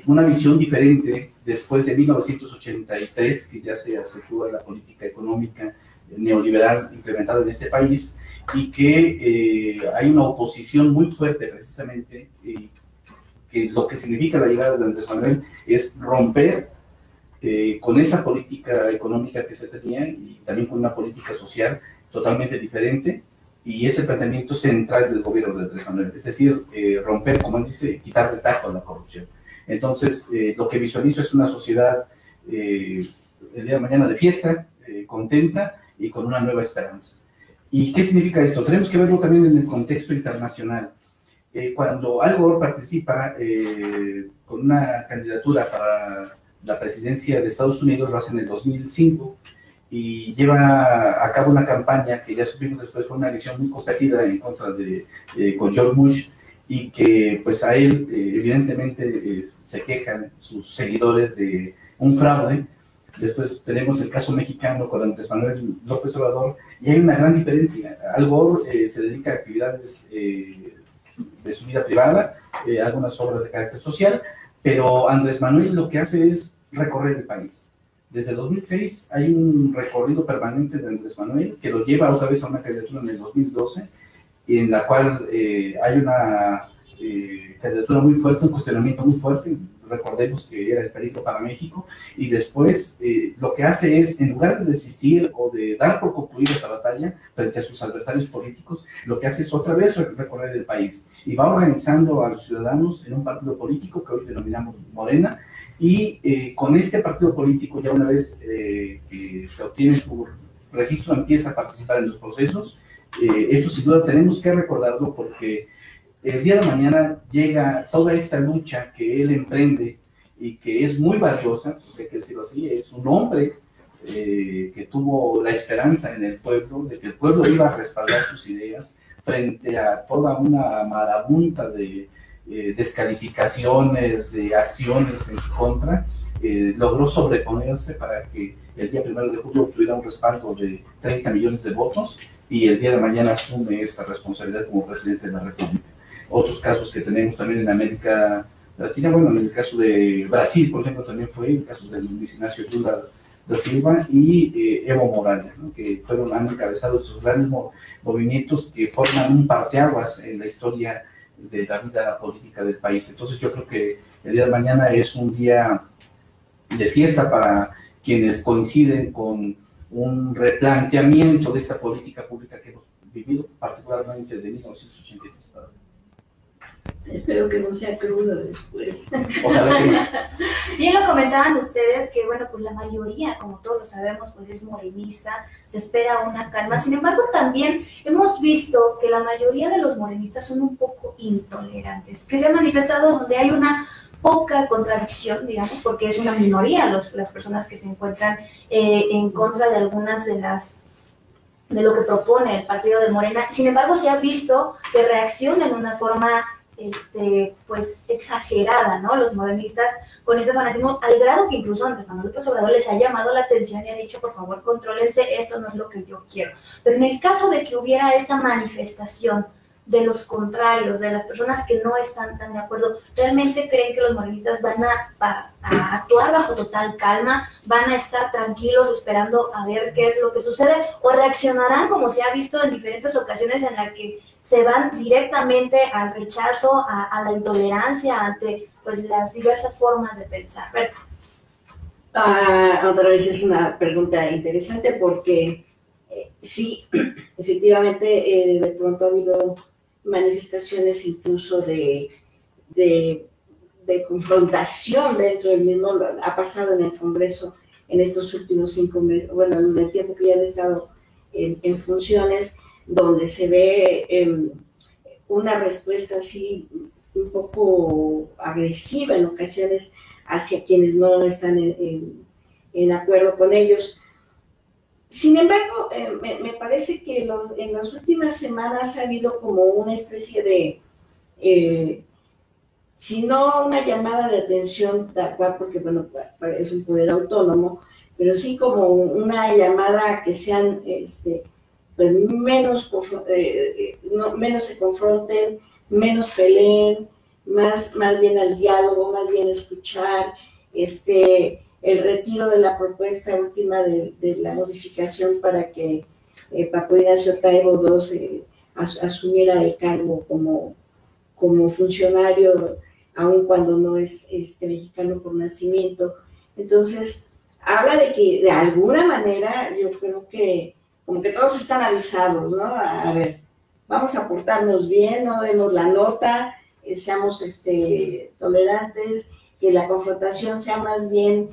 una visión diferente después de 1983, que ya se efectúa la política económica neoliberal implementada en este país, y que hay una oposición muy fuerte precisamente, que lo que significa la llegada de Andrés Manuel es romper con esa política económica que se tenía y también con una política social totalmente diferente, y ese planteamiento central del gobierno de Andrés Manuel, es decir, romper, como él dice, quitar de tajo a la corrupción. Entonces, lo que visualizo es una sociedad el día de mañana de fiesta, contenta y con una nueva esperanza. ¿Y qué significa esto? Tenemos que verlo también en el contexto internacional. Cuando Al Gore participa con una candidatura para la presidencia de Estados Unidos, lo hace en el 2005, y lleva a cabo una campaña que ya supimos después fue una elección muy competida en contra con George Bush, y que pues a él evidentemente se quejan sus seguidores de un fraude. Después tenemos el caso mexicano con Andrés Manuel López Obrador, y hay una gran diferencia. Al Gore se dedica a actividades de su vida privada, algunas obras de carácter social, pero Andrés Manuel lo que hace es recorrer el país. Desde el 2006 hay un recorrido permanente de Andrés Manuel que lo lleva otra vez a una candidatura en el 2012, en la cual hay una candidatura muy fuerte, un cuestionamiento muy fuerte. Recordemos que era el peligro para México, y después lo que hace es, en lugar de desistir o de dar por concluida esa batalla frente a sus adversarios políticos, lo que hace es otra vez recorrer el país y va organizando a los ciudadanos en un partido político que hoy denominamos Morena, y con este partido político, ya una vez que se obtiene su registro, empieza a participar en los procesos Esto sin duda tenemos que recordarlo porque el día de mañana llega toda esta lucha que él emprende y que es muy valiosa, porque hay que decirlo así, es un hombre que tuvo la esperanza en el pueblo, de que el pueblo iba a respaldar sus ideas frente a toda una marabunta de descalificaciones, de acciones en su contra. Logró sobreponerse para que el día 1 de julio tuviera un respaldo de 30 millones de votos y el día de mañana asume esta responsabilidad como presidente de la República. Otros casos que tenemos también en América Latina, bueno, en el caso de Brasil, por ejemplo, también fue el caso de Luis Ignacio Lula da Silva y Evo Morales, ¿no? Que han encabezado estos grandes movimientos que forman un parteaguas en la historia de la vida política del país. Entonces yo creo que el día de mañana es un día de fiesta para quienes coinciden con un replanteamiento de esta política pública que hemos vivido, particularmente de 1983. Espero que no sea crudo después. Ojalá que no. Bien lo comentaban ustedes que, bueno, pues la mayoría, como todos lo sabemos, pues es morenista, se espera una calma. Sin embargo, también hemos visto que la mayoría de los morenistas son un poco intolerantes, que se han manifestado donde hay una poca contradicción, digamos, porque es una minoría las personas que se encuentran en contra de algunas de lo que propone el partido de Morena. Sin embargo, se ha visto que reaccionan de una forma pues exagerada, ¿no? Los morenistas con ese fanatismo, al grado que incluso Andrés Manuel López Obrador les ha llamado la atención y ha dicho, por favor, contrólense, esto no es lo que yo quiero. Pero en el caso de que hubiera esta manifestación de los contrarios, de las personas que no están tan de acuerdo, ¿realmente creen que los morenistas van a actuar bajo total calma, van a estar tranquilos esperando a ver qué es lo que sucede, o reaccionarán como se ha visto en diferentes ocasiones en las que se van directamente al rechazo, a la intolerancia ante pues, las diversas formas de pensar? Otra vez es una pregunta interesante porque sí, efectivamente, de pronto ha habido manifestaciones incluso de confrontación dentro del mismo, ha pasado en el Congreso en estos últimos 5 meses, bueno, en el tiempo que ya han estado en funciones, donde se ve una respuesta así un poco agresiva en ocasiones hacia quienes no están en acuerdo con ellos. Sin embargo, me parece que en las últimas semanas ha habido como una especie de, si no una llamada de atención tal cual, porque bueno, es un poder autónomo, pero sí como una llamada a que sean, pues menos se confronten, menos peleen, más bien al diálogo, más bien escuchar, el retiro de la propuesta última de la modificación para que Paco Ignacio Taibo II asumiera el cargo como funcionario, aun cuando no es mexicano por nacimiento. Entonces, habla de que de alguna manera yo creo que como que todos están avisados, ¿no? A ver, vamos a portarnos bien, no demos la nota, seamos tolerantes, que la confrontación sea más bien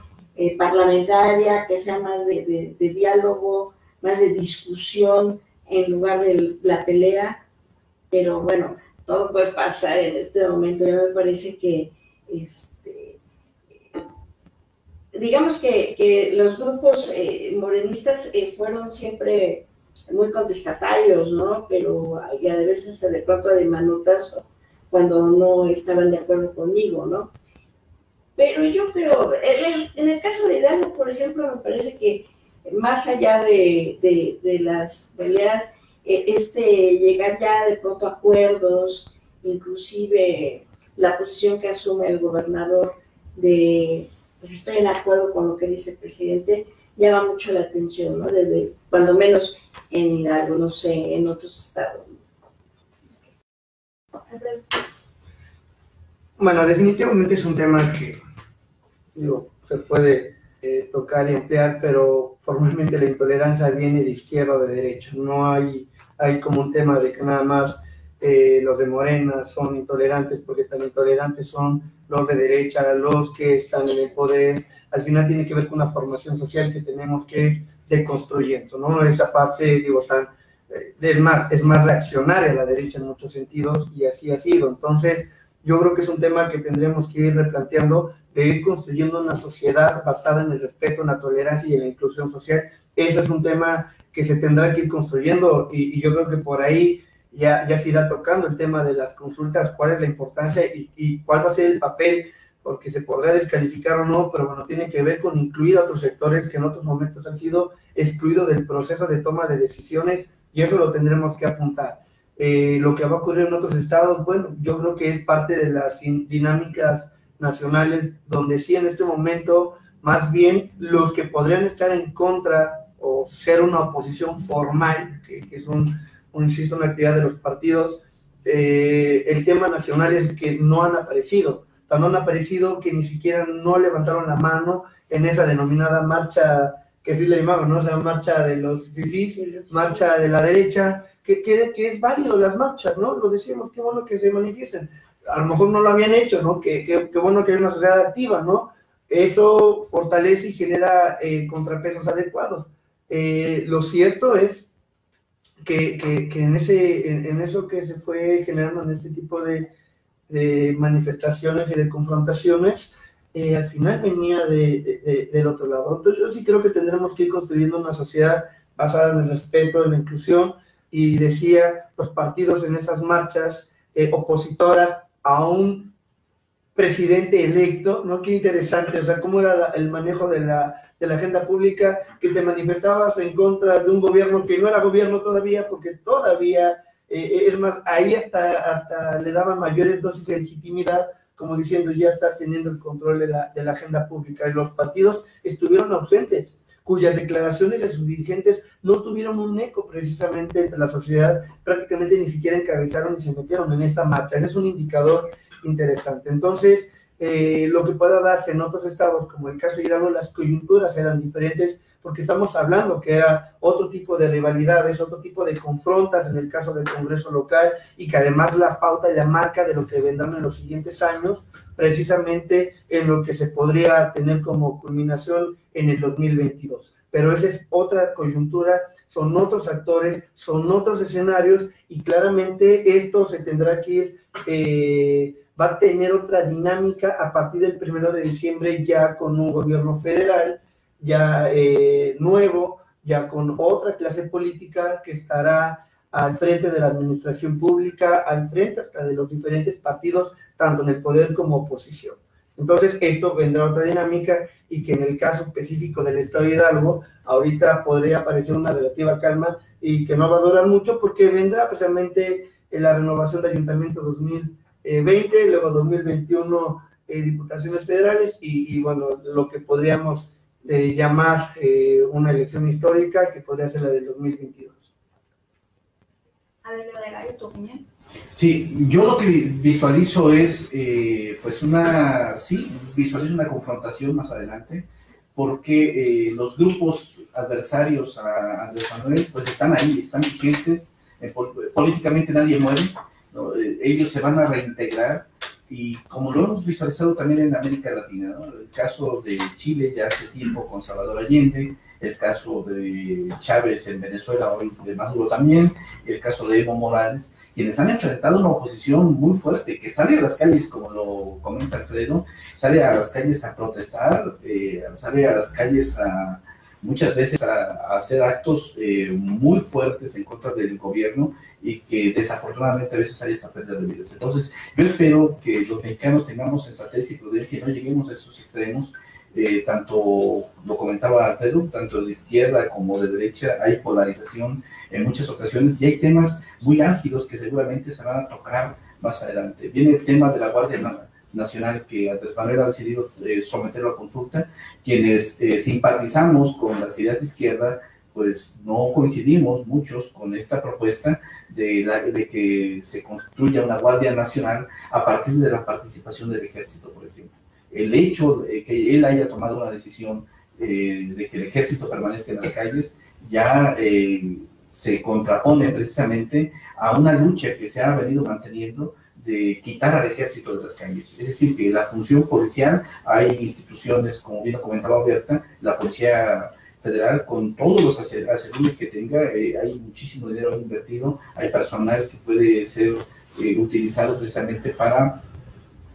parlamentaria, que sea más de diálogo, más de discusión en lugar de la pelea. Pero bueno, todo puede pasar en este momento. Ya me parece que digamos que los grupos morenistas fueron siempre muy contestatarios, ¿no? Pero ya de veces de pronto de manotazo cuando no estaban de acuerdo conmigo, ¿no? Pero yo creo, en el caso de Hidalgo, por ejemplo, me parece que más allá de las peleas, llegar ya de pronto a acuerdos, inclusive la posición que asume el gobernador de, pues estoy en acuerdo con lo que dice el presidente, llama mucho la atención, ¿no? Desde, cuando menos en Hidalgo, no sé, en otros estados. Bueno, definitivamente es un tema que se puede tocar y emplear, pero formalmente la intolerancia viene de izquierda o de derecha. No hay como un tema de que nada más los de Morena son intolerantes, porque tan intolerantes son los de derecha, los que están en el poder. Al final tiene que ver con una formación social que tenemos que ir deconstruyendo, ¿no? Esa parte, es más reaccionaria la derecha en muchos sentidos y así ha sido. Entonces, yo creo que es un tema que tendremos que ir replanteando, de ir construyendo una sociedad basada en el respeto, en la tolerancia y en la inclusión social. Eso es un tema que se tendrá que ir construyendo y yo creo que por ahí ya se irá tocando el tema de las consultas, cuál es la importancia y cuál va a ser el papel, porque se podrá descalificar o no, pero bueno, tiene que ver con incluir a otros sectores que en otros momentos han sido excluidos del proceso de toma de decisiones, y eso lo tendremos que apuntar. Lo que va a ocurrir en otros estados, bueno, yo creo que es parte de las dinámicas nacionales, donde sí en este momento, más bien los que podrían estar en contra o ser una oposición formal, que es insisto, una actividad de los partidos, el tema nacional es que no han aparecido. O sea, no han aparecido, que ni siquiera no levantaron la mano en esa denominada marcha, que sí le llamaban, ¿no? O sea, marcha de los fifís, marcha de la derecha, que es válido las marchas, ¿no? Lo decíamos, qué bueno que se manifiesten. A lo mejor no lo habían hecho, ¿no? Qué bueno que hay una sociedad activa, ¿no? Eso fortalece y genera contrapesos adecuados. Lo cierto es que en eso que se fue generando en este tipo de manifestaciones y de confrontaciones, al final venía del otro lado. Entonces yo sí creo que tendremos que ir construyendo una sociedad basada en el respeto, en la inclusión, y decía, los partidos en estas marchas opositoras a un presidente electo, ¿no? Qué interesante, o sea, cómo era el manejo de la agenda pública, que te manifestabas en contra de un gobierno que no era gobierno todavía, porque todavía, es más, ahí hasta le daban mayores dosis de legitimidad, como diciendo, ya está teniendo el control de la agenda pública, y los partidos estuvieron ausentes, cuyas declaraciones de sus dirigentes no tuvieron un eco precisamente entre la sociedad, prácticamente ni siquiera encabezaron ni se metieron en esta marcha. Ese es un indicador interesante. Entonces, lo que pueda darse en otros estados, como el caso de Hidalgo, las coyunturas eran diferentes, porque estamos hablando que era otro tipo de rivalidades, otro tipo de confrontas en el caso del Congreso local, y que además la pauta y la marca de lo que vendrán en los siguientes años, precisamente en lo que se podría tener como culminación en el 2022. Pero esa es otra coyuntura, son otros actores, son otros escenarios, y claramente esto se tendrá que ir, va a tener otra dinámica a partir del 1 de diciembre, ya con un gobierno federal, ya nuevo, ya con otra clase política que estará al frente de la administración pública, al frente hasta de los diferentes partidos, tanto en el poder como oposición. Entonces, esto vendrá otra dinámica, y que en el caso específico del Estado de Hidalgo, ahorita podría parecer una relativa calma, y que no va a durar mucho, porque vendrá precisamente la renovación de ayuntamiento 2020, luego 2021 diputaciones federales, y bueno, lo que podríamos llamar una elección histórica, que podría ser la del 2022. A ver, Leodegario, ¿tu opinión? Sí, yo lo que visualizo es, visualizo una confrontación más adelante, porque los grupos adversarios a Andrés Manuel, pues están ahí, están vigentes, políticamente nadie muere, ¿no? Ellos se van a reintegrar, y como lo hemos visualizado también en América Latina, ¿no? El caso de Chile ya hace tiempo con Salvador Allende, el caso de Chávez en Venezuela, hoy de Maduro también, el caso de Evo Morales, quienes han enfrentado una oposición muy fuerte, que sale a las calles, como lo comenta Alfredo, sale a las calles a protestar, sale a las calles muchas veces a hacer actos muy fuertes en contra del gobierno, y que desafortunadamente a veces hay esa pérdida de vidas. Entonces, yo espero que los mexicanos tengamos sensatez y prudencia y no lleguemos a esos extremos. Tanto lo comentaba Alfredo, tanto de izquierda como de derecha hay polarización en muchas ocasiones, y hay temas muy álgidos que seguramente se van a tocar más adelante. Viene el tema de la Guardia Nacional, que Andrés Manuel ha decidido someterlo a consulta. Quienes simpatizamos con las ideas de izquierda, pues no coincidimos muchos con esta propuesta de que se construya una Guardia Nacional a partir de la participación del Ejército, por ejemplo. El hecho de que él haya tomado una decisión de que el Ejército permanezca en las calles ya se contrapone precisamente a una lucha que se ha venido manteniendo de quitar al Ejército de las calles. Es decir, que la función policial, hay instituciones, como bien lo comentaba Berta, la Policía federal, con todos los asegúnes que tenga, hay muchísimo dinero invertido, hay personal que puede ser utilizado precisamente para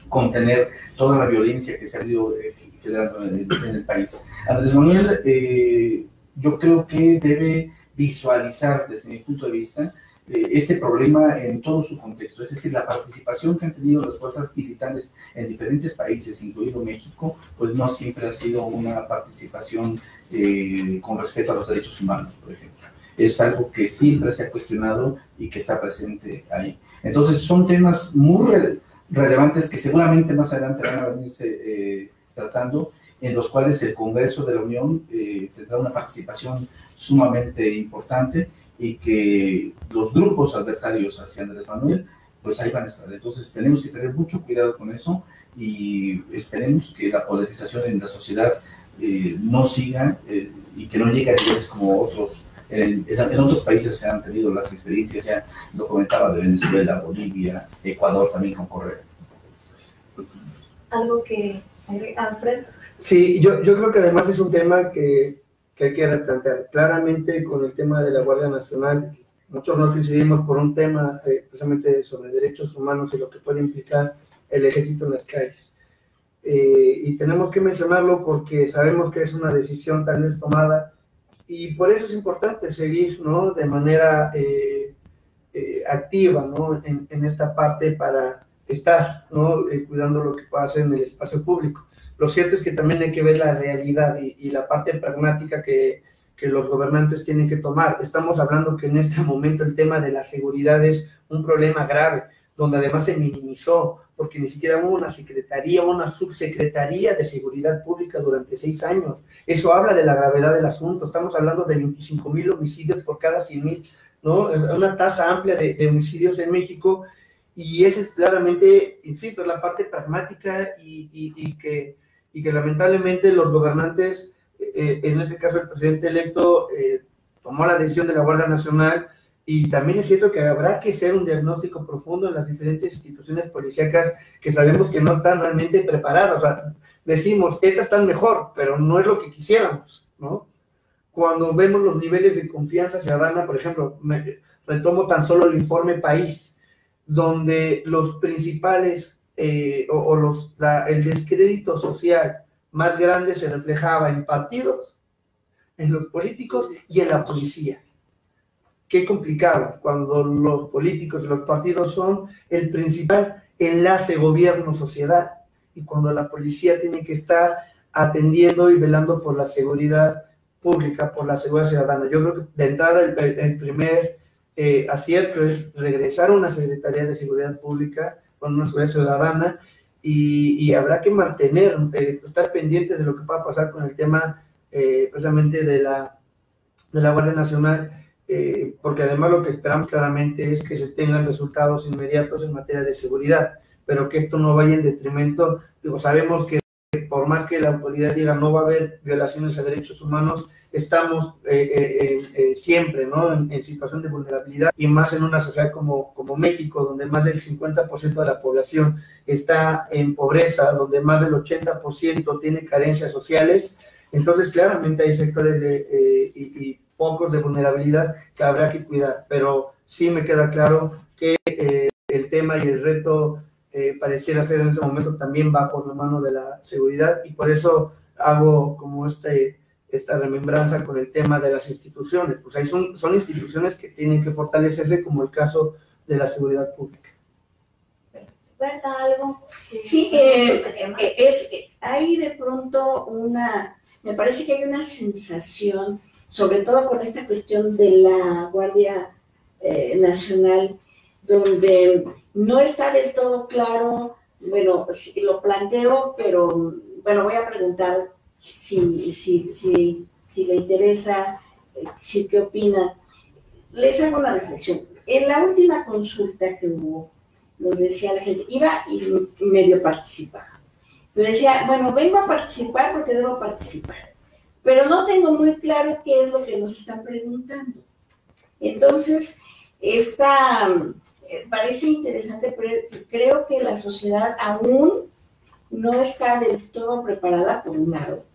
contener toda la violencia que se ha ido generando en el país. Andrés Manuel, yo creo que debe visualizar, desde mi punto de vista, este problema en todo su contexto, es decir, la participación que han tenido las fuerzas militares en diferentes países, incluido México, pues no siempre ha sido una participación con respeto a los derechos humanos, por ejemplo. Es algo que siempre se ha cuestionado y que está presente ahí. Entonces, son temas muy relevantes que seguramente más adelante van a venirse tratando, en los cuales el Congreso de la Unión tendrá una participación sumamente importante, y que los grupos adversarios hacia Andrés Manuel, pues ahí van a estar. Entonces tenemos que tener mucho cuidado con eso y esperemos que la polarización en la sociedad no siga y que no llegue a niveles como otros. En otros países se han tenido las experiencias, ya lo comentaba, de Venezuela, Bolivia, Ecuador también con Correa. ¿Algo que Alfred? Sí, yo creo que además es un tema que hay que replantear. Claramente con el tema de la Guardia Nacional, muchos nos coincidimos por un tema precisamente sobre derechos humanos y lo que puede implicar el ejército en las calles. Y tenemos que mencionarlo porque sabemos que es una decisión tal vez tomada, y por eso es importante seguir, ¿no?, de manera activa, ¿no?, en esta parte para estar, ¿no?, cuidando lo que pasa en el espacio público. Lo cierto es que también hay que ver la realidad y la parte pragmática que los gobernantes tienen que tomar. Estamos hablando que en este momento el tema de la seguridad es un problema grave, donde además se minimizó, porque ni siquiera hubo una secretaría, una subsecretaría de seguridad pública durante 6 años. Eso habla de la gravedad del asunto. Estamos hablando de 25,000 homicidios por cada 100,000, ¿no? Es una tasa amplia de homicidios en México, y esa es claramente, insisto, es la parte pragmática y que lamentablemente los gobernantes, en este caso el presidente electo, tomó la decisión de la Guardia Nacional, y también es cierto que habrá que hacer un diagnóstico profundo en las diferentes instituciones policíacas que sabemos que no están realmente preparadas. O sea, decimos, estas están mejor, pero no es lo que quisiéramos, ¿no? Cuando vemos los niveles de confianza ciudadana, por ejemplo, retomo tan solo el informe País, donde los principales el descrédito social más grande se reflejaba en partidos, en los políticos y en la policía. Qué complicado cuando los políticos y los partidos son el principal enlace gobierno-sociedad, y cuando la policía tiene que estar atendiendo y velando por la seguridad pública, por la seguridad ciudadana. Yo creo que de entrada el primer acierto es regresar a una Secretaría de Seguridad Pública con una seguridad ciudadana, y habrá que mantener, estar pendientes de lo que pueda pasar con el tema precisamente de la Guardia Nacional, porque además lo que esperamos claramente es que se tengan resultados inmediatos en materia de seguridad, pero que esto no vaya en detrimento. Digo, sabemos que por más que la autoridad diga no va a haber violaciones a derechos humanos, estamos siempre, ¿no?, en situación de vulnerabilidad, y más en una sociedad como México, donde más del 50% de la población está en pobreza, donde más del 80% tiene carencias sociales. Entonces claramente hay sectores y focos de vulnerabilidad que habrá que cuidar, pero sí me queda claro que el tema y el reto pareciera ser en este momento también va por la mano de la seguridad, y por eso hago como esta remembranza con el tema de las instituciones. Pues ahí son instituciones que tienen que fortalecerse, como el caso de la seguridad pública. Berta, ¿algo? Sí, hay de pronto me parece que hay una sensación, sobre todo con esta cuestión de la Guardia Nacional, donde no está del todo claro. Bueno, sí, lo planteo, pero bueno, voy a preguntar si le interesa, qué opina. Les hago una reflexión. En la última consulta que hubo, nos decía la gente, iba y medio participaba. Yo decía, bueno, vengo a participar porque debo participar, pero no tengo muy claro qué es lo que nos están preguntando. Entonces, parece interesante, pero creo que la sociedad aún no está del todo preparada, por un lado,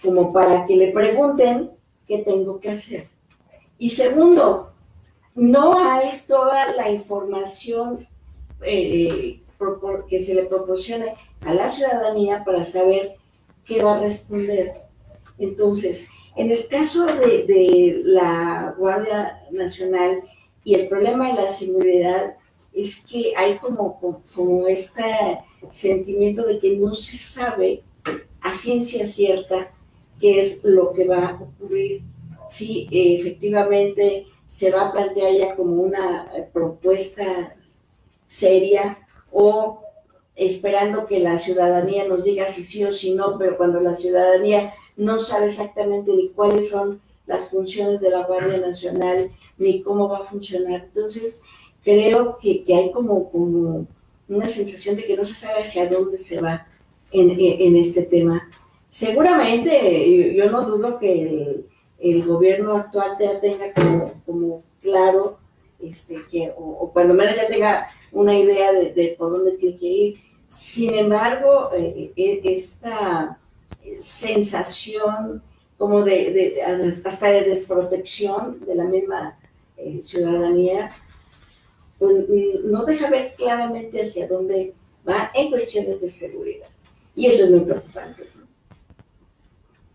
como para que le pregunten qué tengo que hacer. Y segundo, no hay toda la información que se le proporcione a la ciudadanía para saber qué va a responder. Entonces, en el caso de la Guardia Nacional y el problema de la seguridad, es que hay como este sentimiento de que no se sabe a ciencia cierta qué es lo que va a ocurrir, si efectivamente se va a plantear ya como una propuesta seria o esperando que la ciudadanía nos diga si sí o si no, pero cuando la ciudadanía no sabe exactamente ni cuáles son las funciones de la Guardia Nacional, ni cómo va a funcionar. Entonces, creo que hay como una sensación de que no se sabe hacia dónde se va en este tema. Seguramente, yo no dudo que el gobierno actual ya tenga como claro, o cuando menos ya tenga una idea de por dónde tiene que ir. Sin embargo, esta sensación como hasta de desprotección de la misma ciudadanía, pues, no deja ver claramente hacia dónde va en cuestiones de seguridad. Y eso es muy preocupante.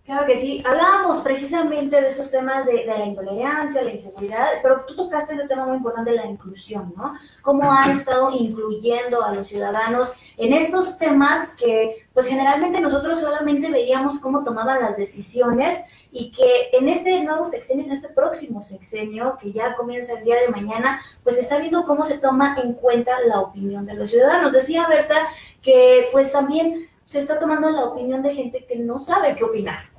Claro que sí. Hablábamos precisamente de estos temas de la intolerancia, la inseguridad, pero tú tocaste ese tema muy importante de la inclusión, ¿no? Cómo han estado incluyendo a los ciudadanos en estos temas que, pues generalmente nosotros solamente veíamos cómo tomaban las decisiones y que en este nuevo sexenio, en este próximo sexenio, que ya comienza el día de mañana, pues está viendo cómo se toma en cuenta la opinión de los ciudadanos. Decía Berta que pues también se está tomando la opinión de gente que no sabe qué opinar,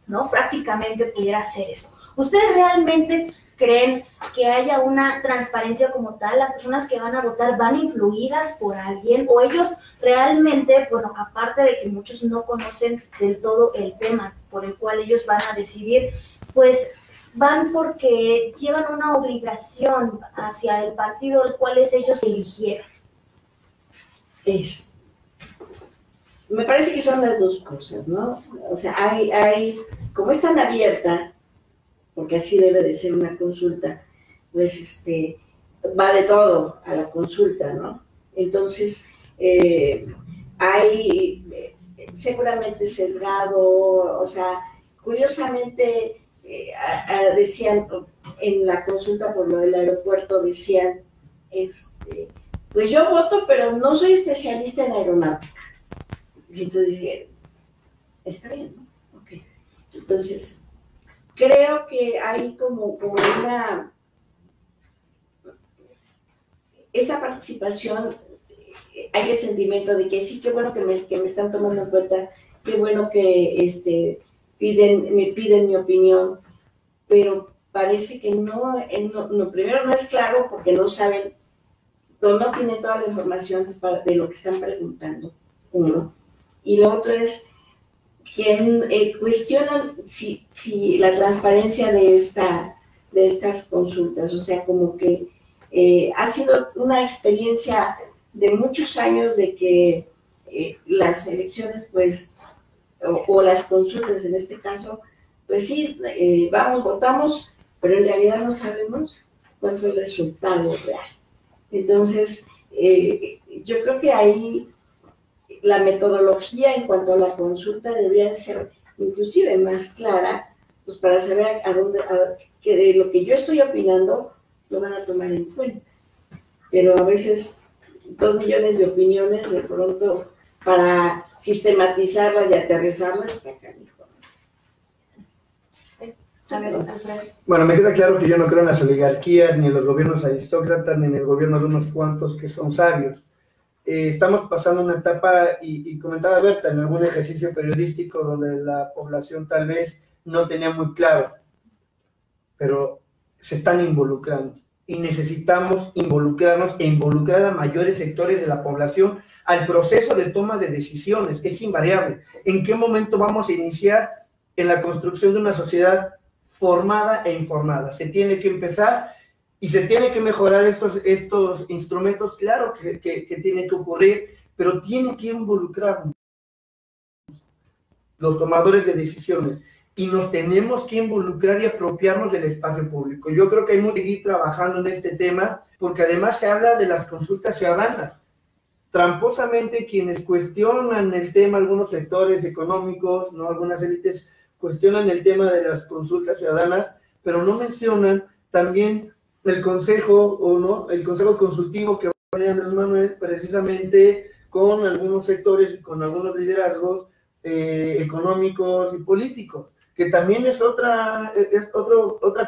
¿no? Prácticamente pudiera ser eso. ¿Ustedes realmente creen que haya una transparencia como tal? ¿Las personas que van a votar van influidas por alguien? ¿O ellos realmente, bueno, aparte de que muchos no conocen del todo el tema por el cual ellos van a decidir, pues van porque llevan una obligación hacia el partido al cual ellos eligieron? Me parece que son las dos cosas, ¿no? O sea, hay como es tan abierta, porque así debe de ser una consulta, pues va de todo a la consulta, ¿no? Entonces, hay seguramente sesgado, o sea, curiosamente decían en la consulta por lo del aeropuerto, decían, pues yo voto, pero no soy especialista en aeronáutica. Y entonces dije, está bien, ¿no? Ok. Entonces, creo que hay como esa participación, hay el sentimiento de que sí, qué bueno que me están tomando en cuenta, qué bueno que me piden mi opinión, pero parece que no, primero no es claro porque no saben, no tienen toda la información de lo que están preguntando, uno. Y lo otro es que cuestionan si la transparencia de estas consultas, o sea, como que ha sido una experiencia de muchos años de que las elecciones, pues, o las consultas en este caso, pues sí, votamos, pero en realidad no sabemos cuál fue el resultado real. Entonces, yo creo que ahí la metodología en cuanto a la consulta debería ser inclusive más clara, pues para saber que de lo que yo estoy opinando lo van a tomar en cuenta. Pero a veces 2 millones de opiniones de pronto para sistematizarlas y aterrizarlas está canijo. Bueno, me queda claro que yo no creo en las oligarquías, ni en los gobiernos aristócratas, ni en el gobierno de unos cuantos que son sabios. Estamos pasando una etapa, y comentaba Berta, en algún ejercicio periodístico donde la población tal vez no tenía muy claro, pero se están involucrando y necesitamos involucrarnos e involucrar a mayores sectores de la población al proceso de toma de decisiones. Es invariable. ¿En qué momento vamos a iniciar en la construcción de una sociedad formada e informada? Se tiene que empezar y se tiene que mejorar estos instrumentos, claro que tiene que ocurrir, pero tiene que involucrarnos los tomadores de decisiones. y nos tenemos que involucrar y apropiarnos del espacio público. Yo creo que hay mucho que seguir trabajando en este tema, porque además se habla de las consultas ciudadanas. Tramposamente, quienes cuestionan el tema, algunos sectores económicos, ¿no? Algunas élites cuestionan el tema de las consultas ciudadanas, pero no mencionan también el consejo, o no, el consejo consultivo que va a poner Andrés Manuel, precisamente con algunos sectores y con algunos liderazgos económicos y políticos, que también es otra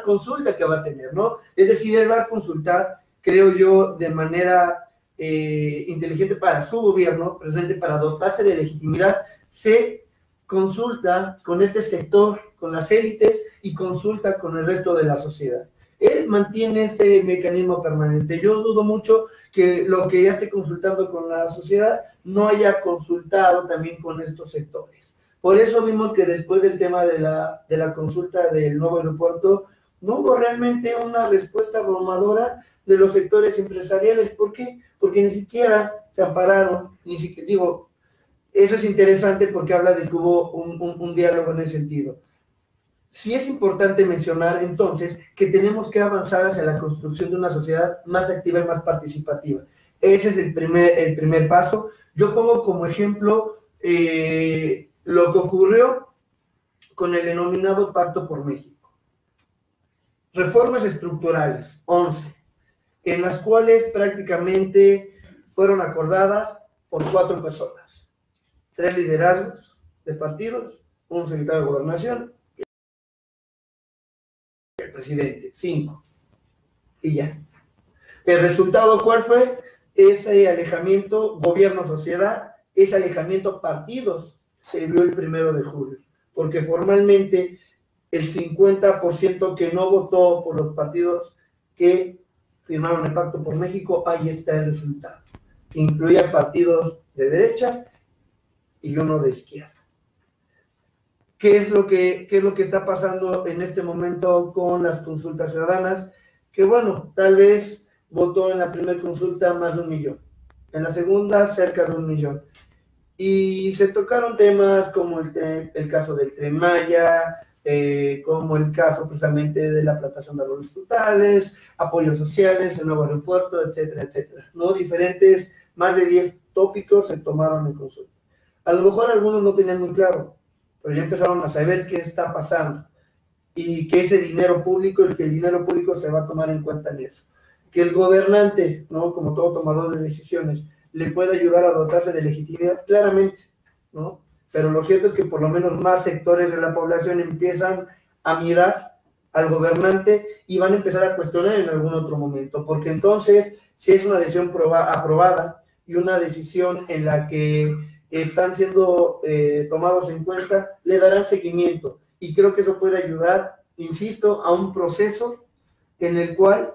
consulta que va a tener, ¿no? Es decir, él va a consultar, creo yo, de manera inteligente para su gobierno, precisamente para dotarse de legitimidad. Se consulta con este sector, con las élites, y consulta con el resto de la sociedad. Él mantiene este mecanismo permanente. Yo dudo mucho que lo que ya esté consultando con la sociedad no haya consultado también con estos sectores. Por eso vimos que después del tema de la consulta del nuevo aeropuerto, no hubo realmente una respuesta abrumadora de los sectores empresariales. ¿Por qué? Porque ni siquiera se ampararon, ni siquiera, digo, eso es interesante porque habla de que hubo un diálogo en ese sentido. Sí es importante mencionar entonces que tenemos que avanzar hacia la construcción de una sociedad más activa y más participativa. Ese es el primer paso. Yo pongo como ejemplo lo que ocurrió con el denominado Pacto por México. Reformas estructurales, 11, en las cuales prácticamente fueron acordadas por 4 personas, 3 liderazgos de partidos, un secretario de Gobernación, el presidente, 5, y ya. ¿El resultado cuál fue? Ese alejamiento gobierno-sociedad, ese alejamiento partidos, se vio el 1 de julio, porque formalmente el 50% que no votó por los partidos que firmaron el Pacto por México, ahí está el resultado. Incluía partidos de derecha y uno de izquierda. ¿Qué es lo que está pasando en este momento con las consultas ciudadanas? Que bueno, tal vez votó en la primera consulta más de 1 millón, en la segunda cerca de 1 millón. Y se tocaron temas como el caso del Tren Maya, como el caso precisamente de la plantación de árboles frutales, apoyos sociales, el nuevo aeropuerto, etcétera, etcétera, ¿no? Diferentes, más de 10 tópicos se tomaron en consulta. A lo mejor algunos no tenían muy claro, pero ya empezaron a saber qué está pasando y que ese dinero público, que el dinero público se va a tomar en cuenta en eso. Que el gobernante, ¿no? Como todo tomador de decisiones, le puede ayudar a dotarse de legitimidad, claramente, ¿no? Pero lo cierto es que por lo menos más sectores de la población empiezan a mirar al gobernante y van a empezar a cuestionar en algún otro momento, porque entonces, si es una decisión aprobada y una decisión en la que están siendo tomados en cuenta, le darán seguimiento. Y creo que eso puede ayudar, insisto, a un proceso en el cual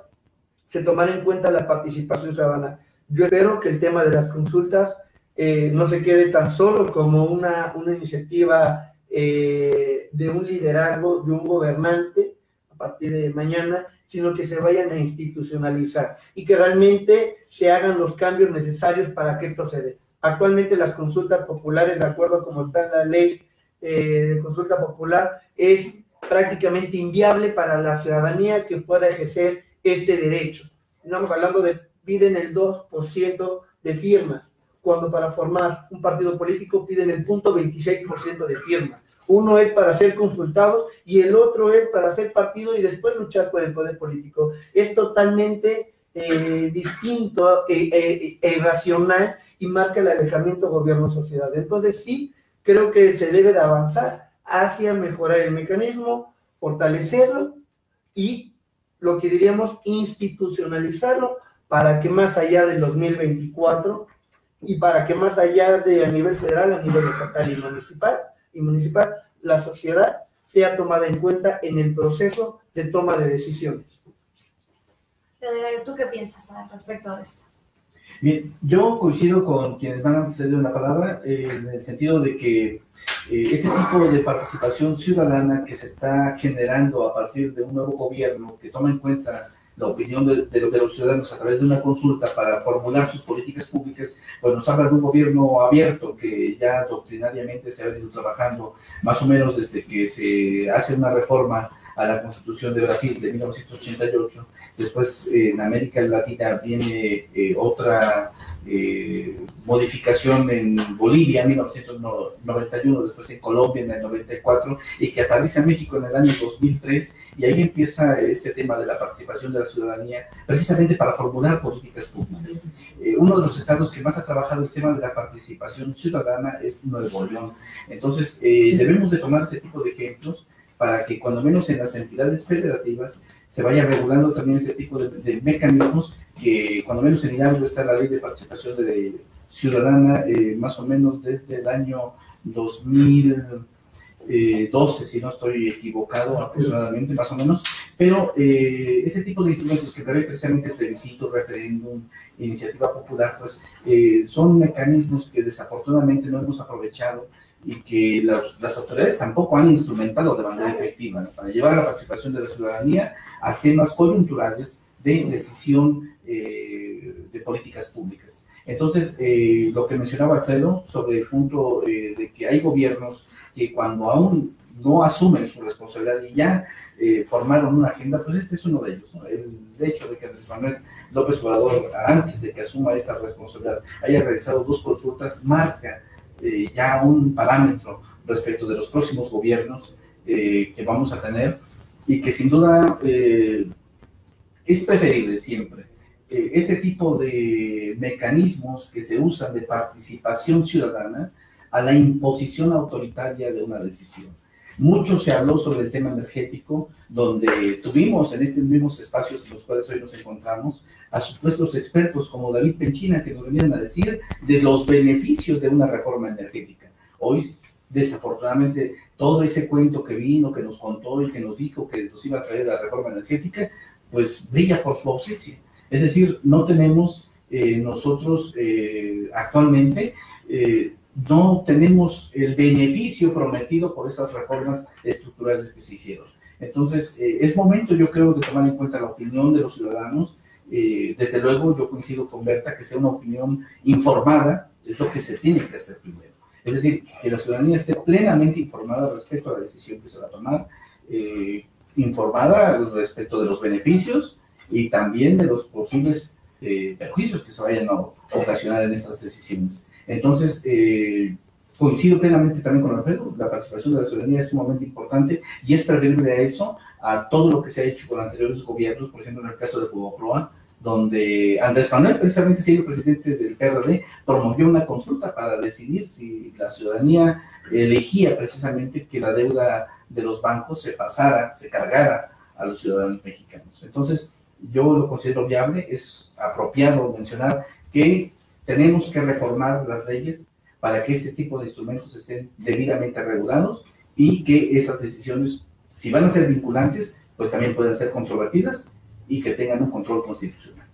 se tomará en cuenta la participación ciudadana. Yo espero que el tema de las consultas no se quede tan solo como una iniciativa de un liderazgo, de un gobernante a partir de mañana, sino que se vayan a institucionalizar y que realmente se hagan los cambios necesarios para que esto se dé. Actualmente las consultas populares, de acuerdo a como está en la ley de consulta popular, es prácticamente inviable para la ciudadanía que pueda ejercer este derecho. Estamos hablando de piden el 2% de firmas, cuando para formar un partido político piden el 0.26% de firmas. Uno es para ser consultados y el otro es para ser partido y después luchar por el poder político. Es totalmente distinto e irracional y marca el alejamiento gobierno-sociedad. Entonces sí, creo que se debe de avanzar hacia mejorar el mecanismo, fortalecerlo y lo que diríamos institucionalizarlo para que más allá del 2024 y para que más allá de a nivel federal, a nivel estatal y municipal, la sociedad sea tomada en cuenta en el proceso de toma de decisiones. Leodegario, ¿tú qué piensas al respecto de esto? Bien, yo coincido con quienes van a ceder la palabra en el sentido de que este tipo de participación ciudadana que se está generando a partir de un nuevo gobierno que toma en cuenta la opinión de los ciudadanos a través de una consulta para formular sus políticas públicas, pues nos habla de un gobierno abierto que ya doctrinariamente se ha venido trabajando más o menos desde que se hace una reforma a la Constitución de Brasil de 1988. Después en América Latina viene otra modificación en Bolivia en 1991, después en Colombia en el 94, y que aterriza en México en el año 2003, y ahí empieza este tema de la participación de la ciudadanía, precisamente para formular políticas públicas. Uno de los estados que más ha trabajado el tema de la participación ciudadana es Nuevo León. Entonces, debemos de tomar ese tipo de ejemplos para que cuando menos en las entidades federativas se vaya regulando también ese tipo de mecanismos, que cuando menos en Hidalgo está la ley de participación ciudadana, más o menos desde el año 2012, si no estoy equivocado, aproximadamente, más o menos, pero ese tipo de instrumentos que prevé precisamente el plebiscito, referéndum, iniciativa popular, pues son mecanismos que desafortunadamente no hemos aprovechado y que las autoridades tampoco han instrumentado de manera efectiva, ¿no?, para llevar la participación de la ciudadanía a temas coyunturales de decisión de políticas públicas. Entonces, lo que mencionaba Alfredo sobre el punto de que hay gobiernos que cuando aún no asumen su responsabilidad y ya formaron una agenda, pues este es uno de ellos, ¿no? El hecho de que Andrés Manuel López Obrador, antes de que asuma esa responsabilidad, haya realizado 2 consultas, marca ya un parámetro respecto de los próximos gobiernos que vamos a tener, y que sin duda es preferible siempre este tipo de mecanismos que se usan de participación ciudadana a la imposición autoritaria de una decisión. Mucho se habló sobre el tema energético, donde tuvimos en estos mismos espacios en los cuales hoy nos encontramos a supuestos expertos como David Penchina, que nos venían a decir de los beneficios de una reforma energética. Hoy, desafortunadamente, todo ese cuento que vino, que nos contó y que nos dijo que nos iba a traer la reforma energética, pues brilla por su ausencia. Es decir, no tenemos nosotros actualmente no tenemos el beneficio prometido por esas reformas estructurales que se hicieron. Entonces, es momento, yo creo, de tomar en cuenta la opinión de los ciudadanos. Desde luego, yo coincido con Berta, que sea una opinión informada, es lo que se tiene que hacer primero. Es decir, que la ciudadanía esté plenamente informada respecto a la decisión que se va a tomar, informada respecto de los beneficios y también de los posibles perjuicios que se vayan a ocasionar en estas decisiones. Entonces, coincido plenamente también con Alfredo, la participación de la ciudadanía es sumamente importante y es preferible a eso, a todo lo que se ha hecho con anteriores gobiernos, por ejemplo en el caso de Fobaproa, donde Andrés Manuel, precisamente siendo presidente del PRD, promovió una consulta para decidir si la ciudadanía elegía precisamente que la deuda de los bancos se cargara a los ciudadanos mexicanos. Entonces, yo lo considero viable, es apropiado mencionar que tenemos que reformar las leyes para que este tipo de instrumentos estén debidamente regulados y que esas decisiones, si van a ser vinculantes, pues también puedan ser controvertidas y que tengan un control constitucional.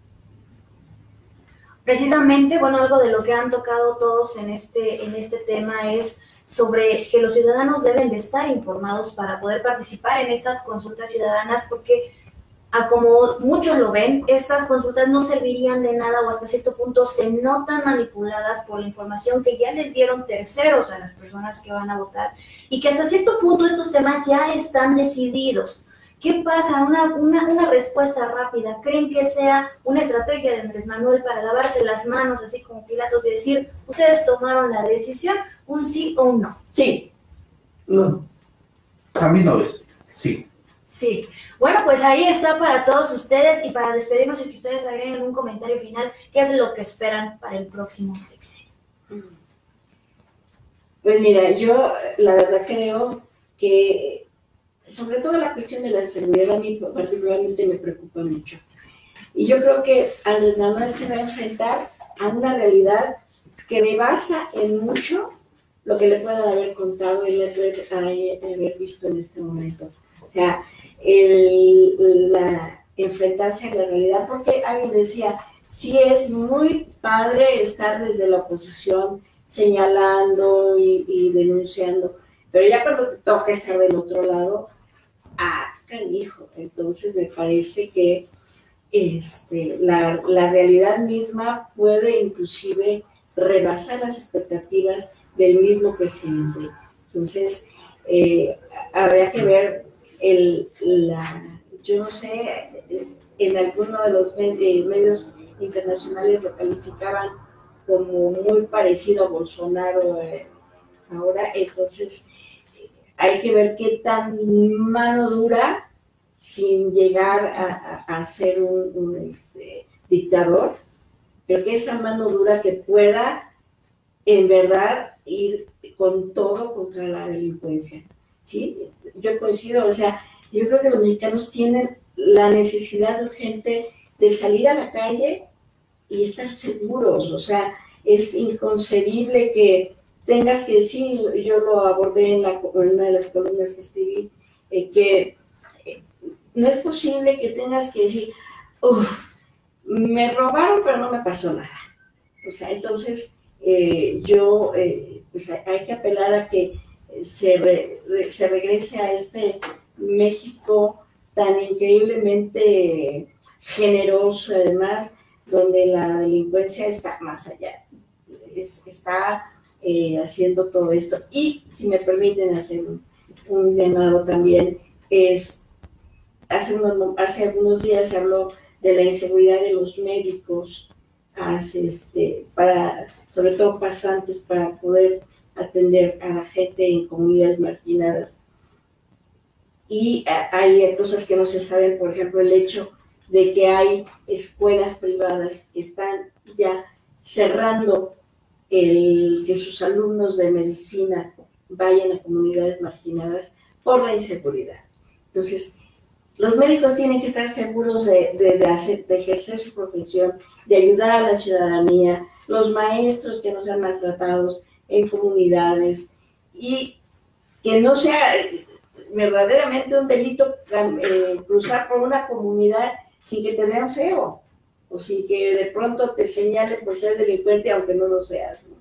Precisamente, bueno, algo de lo que han tocado todos en este tema es sobre que los ciudadanos deben de estar informados para poder participar en estas consultas ciudadanas, porque como muchos lo ven, estas consultas no servirían de nada o hasta cierto punto se notan manipuladas por la información que ya les dieron terceros a las personas que van a votar y que hasta cierto punto estos temas ya están decididos. ¿Qué pasa? Una respuesta rápida. ¿Creen que sea una estrategia de Andrés Manuel para lavarse las manos, así como Pilatos, y decir, ustedes tomaron la decisión, un sí o un no? Sí. No. A mí no es, sí. Sí. Bueno, pues ahí está para todos ustedes y para despedirnos y que ustedes agreguen un comentario final, ¿qué es lo que esperan para el próximo sexenio? Pues mira, yo la verdad creo que sobre todo la cuestión de la seguridad a mí particularmente me preocupa mucho. Y yo creo que Andrés Manuel se va a enfrentar a una realidad que rebasa en mucho lo que le puedan haber contado y haber visto en este momento. O sea, enfrentarse a la realidad, porque alguien decía, sí es muy padre estar desde la oposición señalando y denunciando, pero ya cuando te toca estar del otro lado, canijo. Entonces me parece que la realidad misma puede inclusive rebasar las expectativas del mismo presidente. Entonces, habría que ver yo no sé, en alguno de los medios internacionales lo calificaban como muy parecido a Bolsonaro ahora, entonces hay que ver qué tan mano dura, sin llegar a ser un dictador, pero que esa mano dura que pueda en verdad ir con todo contra la delincuencia, ¿sí? Yo coincido, o sea, yo creo que los mexicanos tienen la necesidad urgente de salir a la calle y estar seguros, o sea, es inconcebible que tengas que decir, yo lo abordé en una de las columnas que escribí, que no es posible que tengas que decir, me robaron pero no me pasó nada. O sea, entonces pues hay que apelar a que se regrese a este México tan increíblemente generoso, además, donde la delincuencia está más allá, está haciendo todo esto. Y si me permiten hacer un llamado también, hace algunos días se habló de la inseguridad de los médicos, sobre todo pasantes, para poder atender a la gente en comunidades marginadas. Y hay cosas que no se saben, por ejemplo, el hecho de que hay escuelas privadas que están ya cerrando que sus alumnos de medicina vayan a comunidades marginadas por la inseguridad. Entonces, los médicos tienen que estar seguros de ejercer su profesión, de ayudar a la ciudadanía, los maestros que no sean maltratados en comunidades, y que no sea verdaderamente un delito cruzar por una comunidad sin que te vean feo, o sin que de pronto te señalen por ser delincuente aunque no lo seas, ¿no?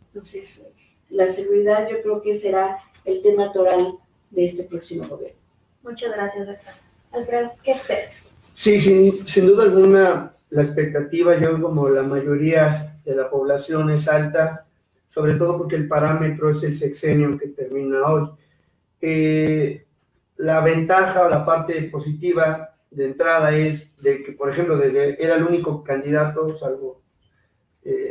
Entonces, la seguridad yo creo que será el tema toral de este próximo gobierno. Muchas gracias, doctor. Alfredo, ¿qué esperas? Sí, sin duda alguna, la expectativa, yo como la mayoría de la población, es alta, sobre todo porque el parámetro es el sexenio que termina hoy. La ventaja o la parte positiva de entrada es de que, por ejemplo, era el único candidato, salvo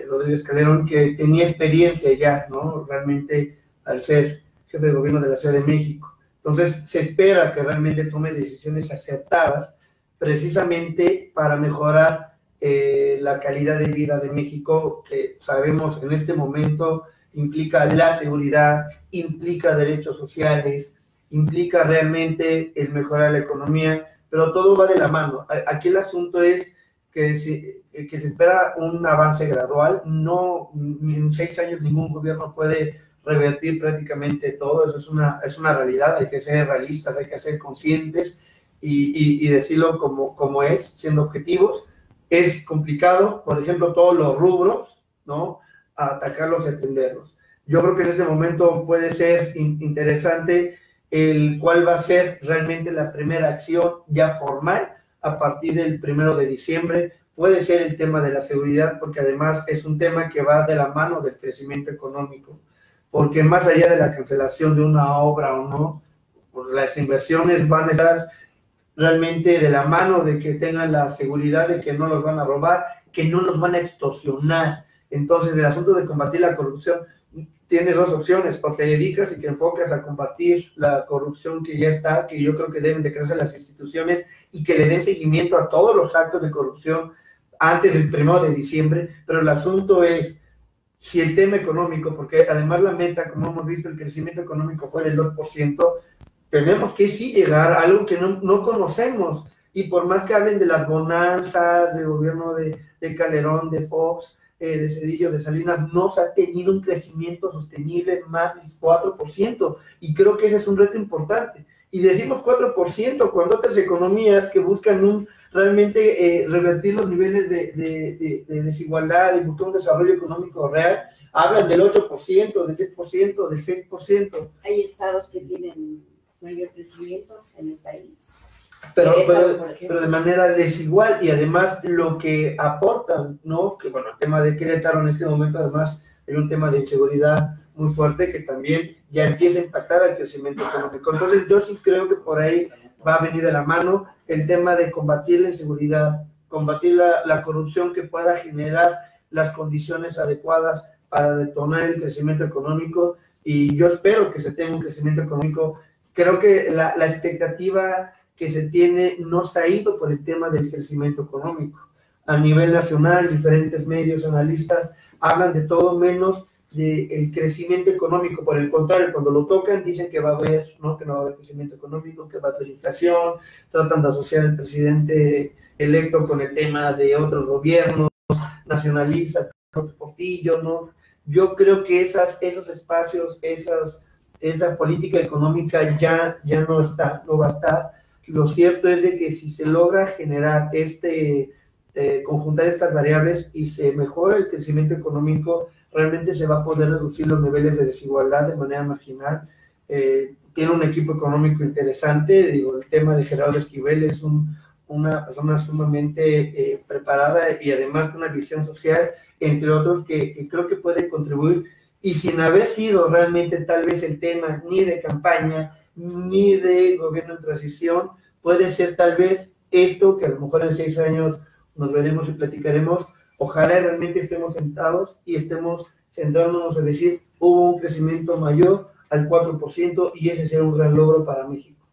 Rodríguez Calderón, que tenía experiencia ya, ¿no? Realmente, al ser jefe de gobierno de la Ciudad de México. Entonces, se espera que realmente tome decisiones acertadas, precisamente para mejorar la calidad de vida de México, que sabemos en este momento implica la seguridad, implica derechos sociales, implica realmente el mejorar la economía, pero todo va de la mano. Aquí el asunto es que se espera un avance gradual. No, en 6 años ningún gobierno puede revertir prácticamente todo. Eso es una realidad. Hay que ser realistas, hay que ser conscientes y decirlo como es, siendo objetivos. Es complicado, por ejemplo, todos los rubros, ¿no? A atacarlos y atenderlos. Yo creo que en este momento puede ser interesante cuál va a ser realmente la primera acción ya formal a partir del 1 de diciembre. Puede ser el tema de la seguridad, porque además es un tema que va de la mano del crecimiento económico, porque más allá de la cancelación de una obra o no, las inversiones van a estar realmente de la mano de que tengan la seguridad de que no los van a robar, que no los van a extorsionar. Entonces, el asunto de combatir la corrupción, tienes 2 opciones: o te dedicas y te enfocas a combatir la corrupción que ya está, que yo creo que deben de crecer las instituciones y que le den seguimiento a todos los actos de corrupción antes del 1 de diciembre, pero el asunto es si el tema económico, porque además la meta, como hemos visto, el crecimiento económico fue del 2%, tenemos que sí llegar a algo que no conocemos, y por más que hablen de las bonanzas del gobierno de Calderón, de Fox, de Zedillo, de Salinas, no se ha tenido un crecimiento sostenible más del 4%, y creo que ese es un reto importante. Y decimos 4% cuando otras economías que buscan realmente revertir los niveles de desigualdad y buscar un desarrollo económico real, hablan del 8%, del 10%, del 6%. Hay estados que tienen mayor crecimiento en el país. pero de manera desigual, y además lo que aportan, ¿no? Que bueno, el tema de Querétaro en este momento además hay un tema de inseguridad muy fuerte que también ya empieza a impactar al crecimiento económico. Entonces yo sí creo que por ahí va a venir de la mano el tema de combatir la inseguridad, combatir la corrupción que pueda generar las condiciones adecuadas para detonar el crecimiento económico, y yo espero que se tenga un crecimiento económico. Creo que la expectativa que se tiene no se ha ido por el tema del crecimiento económico. A nivel nacional, diferentes medios, analistas, hablan de todo menos del crecimiento económico. Por el contrario, cuando lo tocan, dicen que va a haber, ¿no? Que no va a haber crecimiento económico, que va a haber inflación, tratan de asociar al presidente electo con el tema de otros gobiernos nacionalistas, Portillo, ¿no? Yo creo que esos espacios, esa política económica ya no va a estar. Lo cierto es de que si se logra generar conjuntar estas variables y se mejora el crecimiento económico, realmente se va a poder reducir los niveles de desigualdad de manera marginal. Tiene un equipo económico interesante, digo, el tema de Gerardo Esquivel es una persona sumamente preparada y además con una visión social, entre otros, que creo que puede contribuir, y sin haber sido realmente tal vez el tema ni de campaña, ni de gobierno en transición, puede ser tal vez esto que a lo mejor en 6 años nos veremos y platicaremos. Ojalá realmente estemos sentados y estemos sentándonos a decir, hubo un crecimiento mayor al 4% y ese será un gran logro para México.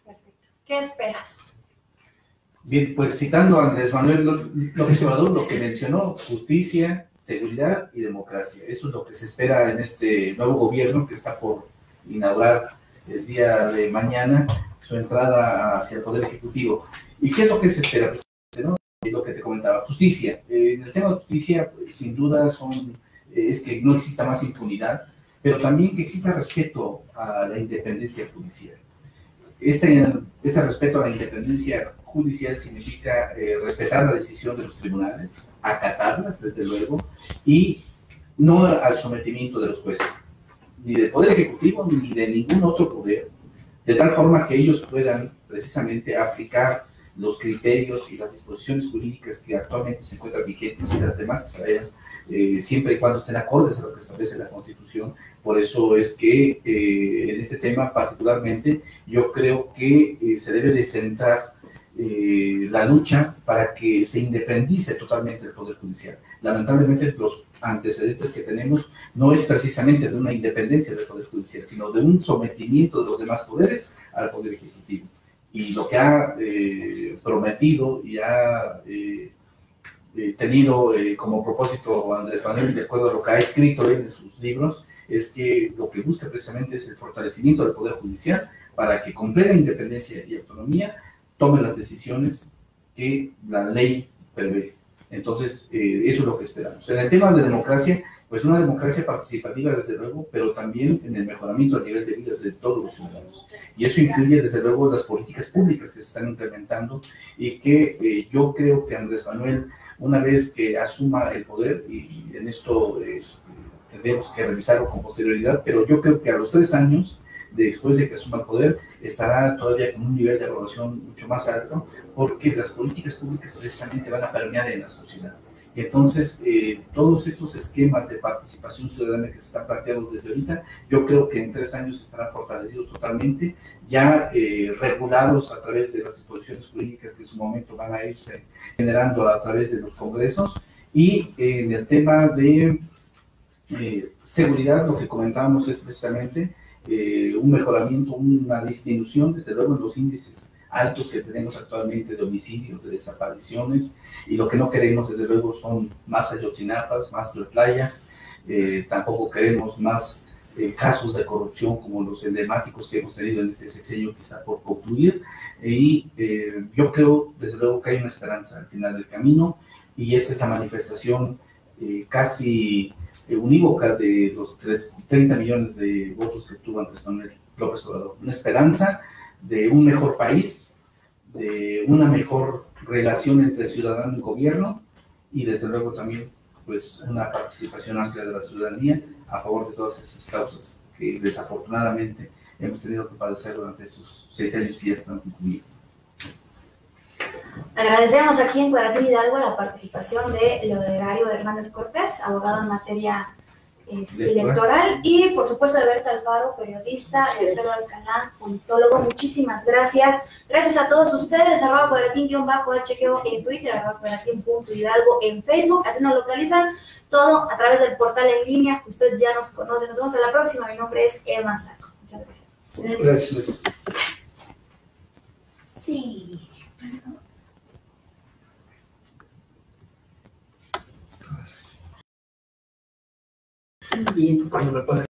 Perfecto. ¿Qué esperas? Bien, pues citando a Andrés Manuel López Obrador, lo que mencionó: justicia, seguridad y democracia. Eso es lo que se espera en este nuevo gobierno que está por inaugurar el día de mañana, su entrada hacia el Poder Ejecutivo. ¿Y qué es lo que se espera, presidente, no? Es lo que te comentaba, justicia. En el tema de justicia, sin duda, es que no exista más impunidad, pero también que exista respeto a la independencia judicial. Este respeto a la independencia judicial significa respetar la decisión de los tribunales, acatarlas, desde luego, y no al sometimiento de los jueces, ni del Poder Ejecutivo, ni de ningún otro poder, de tal forma que ellos puedan precisamente aplicar los criterios y las disposiciones jurídicas que actualmente se encuentran vigentes y las demás que se vayan, siempre y cuando estén acordes a lo que establece la Constitución. Por eso es que en este tema particularmente yo creo que se debe de centrar la lucha para que se independice totalmente el Poder Judicial. Lamentablemente los antecedentes que tenemos no es precisamente de una independencia del Poder Judicial, sino de un sometimiento de los demás poderes al Poder Ejecutivo. Y lo que ha prometido y ha tenido como propósito Andrés Manuel, de acuerdo a lo que ha escrito él en sus libros, es que lo que busca precisamente es el fortalecimiento del Poder Judicial para que con plena independencia y autonomía tome las decisiones que la ley prevé. Entonces, eso es lo que esperamos. En el tema de democracia, pues una democracia participativa, desde luego, pero también en el mejoramiento del nivel de vida de todos los ciudadanos. Y eso incluye, desde luego, las políticas públicas que se están implementando y que yo creo que Andrés Manuel, una vez que asuma el poder, y en esto tendremos que revisarlo con posterioridad, pero yo creo que a los 3 años, después de que asuma el poder, estará todavía con un nivel de evaluación mucho más alto, porque las políticas públicas precisamente van a permear en la sociedad. Y entonces, todos estos esquemas de participación ciudadana que se están planteando desde ahorita, yo creo que en 3 años estarán fortalecidos totalmente, ya regulados a través de las disposiciones jurídicas que en su momento van a irse generando a través de los congresos. Y en el tema de seguridad, lo que comentábamos es precisamente un mejoramiento, una disminución, desde luego, en los índices altos que tenemos actualmente de homicidios, de desapariciones, y lo que no queremos, desde luego, son más ayotzinapas, más tlatlayas, tampoco queremos más casos de corrupción como los emblemáticos que hemos tenido en este sexenio que está por concluir, y yo creo, desde luego, que hay una esperanza al final del camino, y esa es la manifestación casi unívoca de los 30 millones de votos que obtuvo Andrés Manuel López Obrador. Una esperanza de un mejor país, de una mejor relación entre ciudadano y gobierno, y desde luego también pues una participación amplia de la ciudadanía a favor de todas esas causas que desafortunadamente hemos tenido que padecer durante estos 6 años que ya están concluidos. Agradecemos aquí en Cuadratín Hidalgo la participación de Lodegario Hernández Cortés, abogado en materia electoral, y por supuesto de Berta Alfaro, periodista, de Alfredo Alcalá, politólogo. Muchísimas gracias. Gracias a todos ustedes, @Cuadratín_HQ en Twitter, @Cuadratín.hidalgo en Facebook. Así nos localizan todo a través del portal en línea. Usted ya nos conoce. Nos vemos a la próxima. Mi nombre es Emma Saco. Muchas gracias. Gracias. Sí. Bien. Cuando me pueda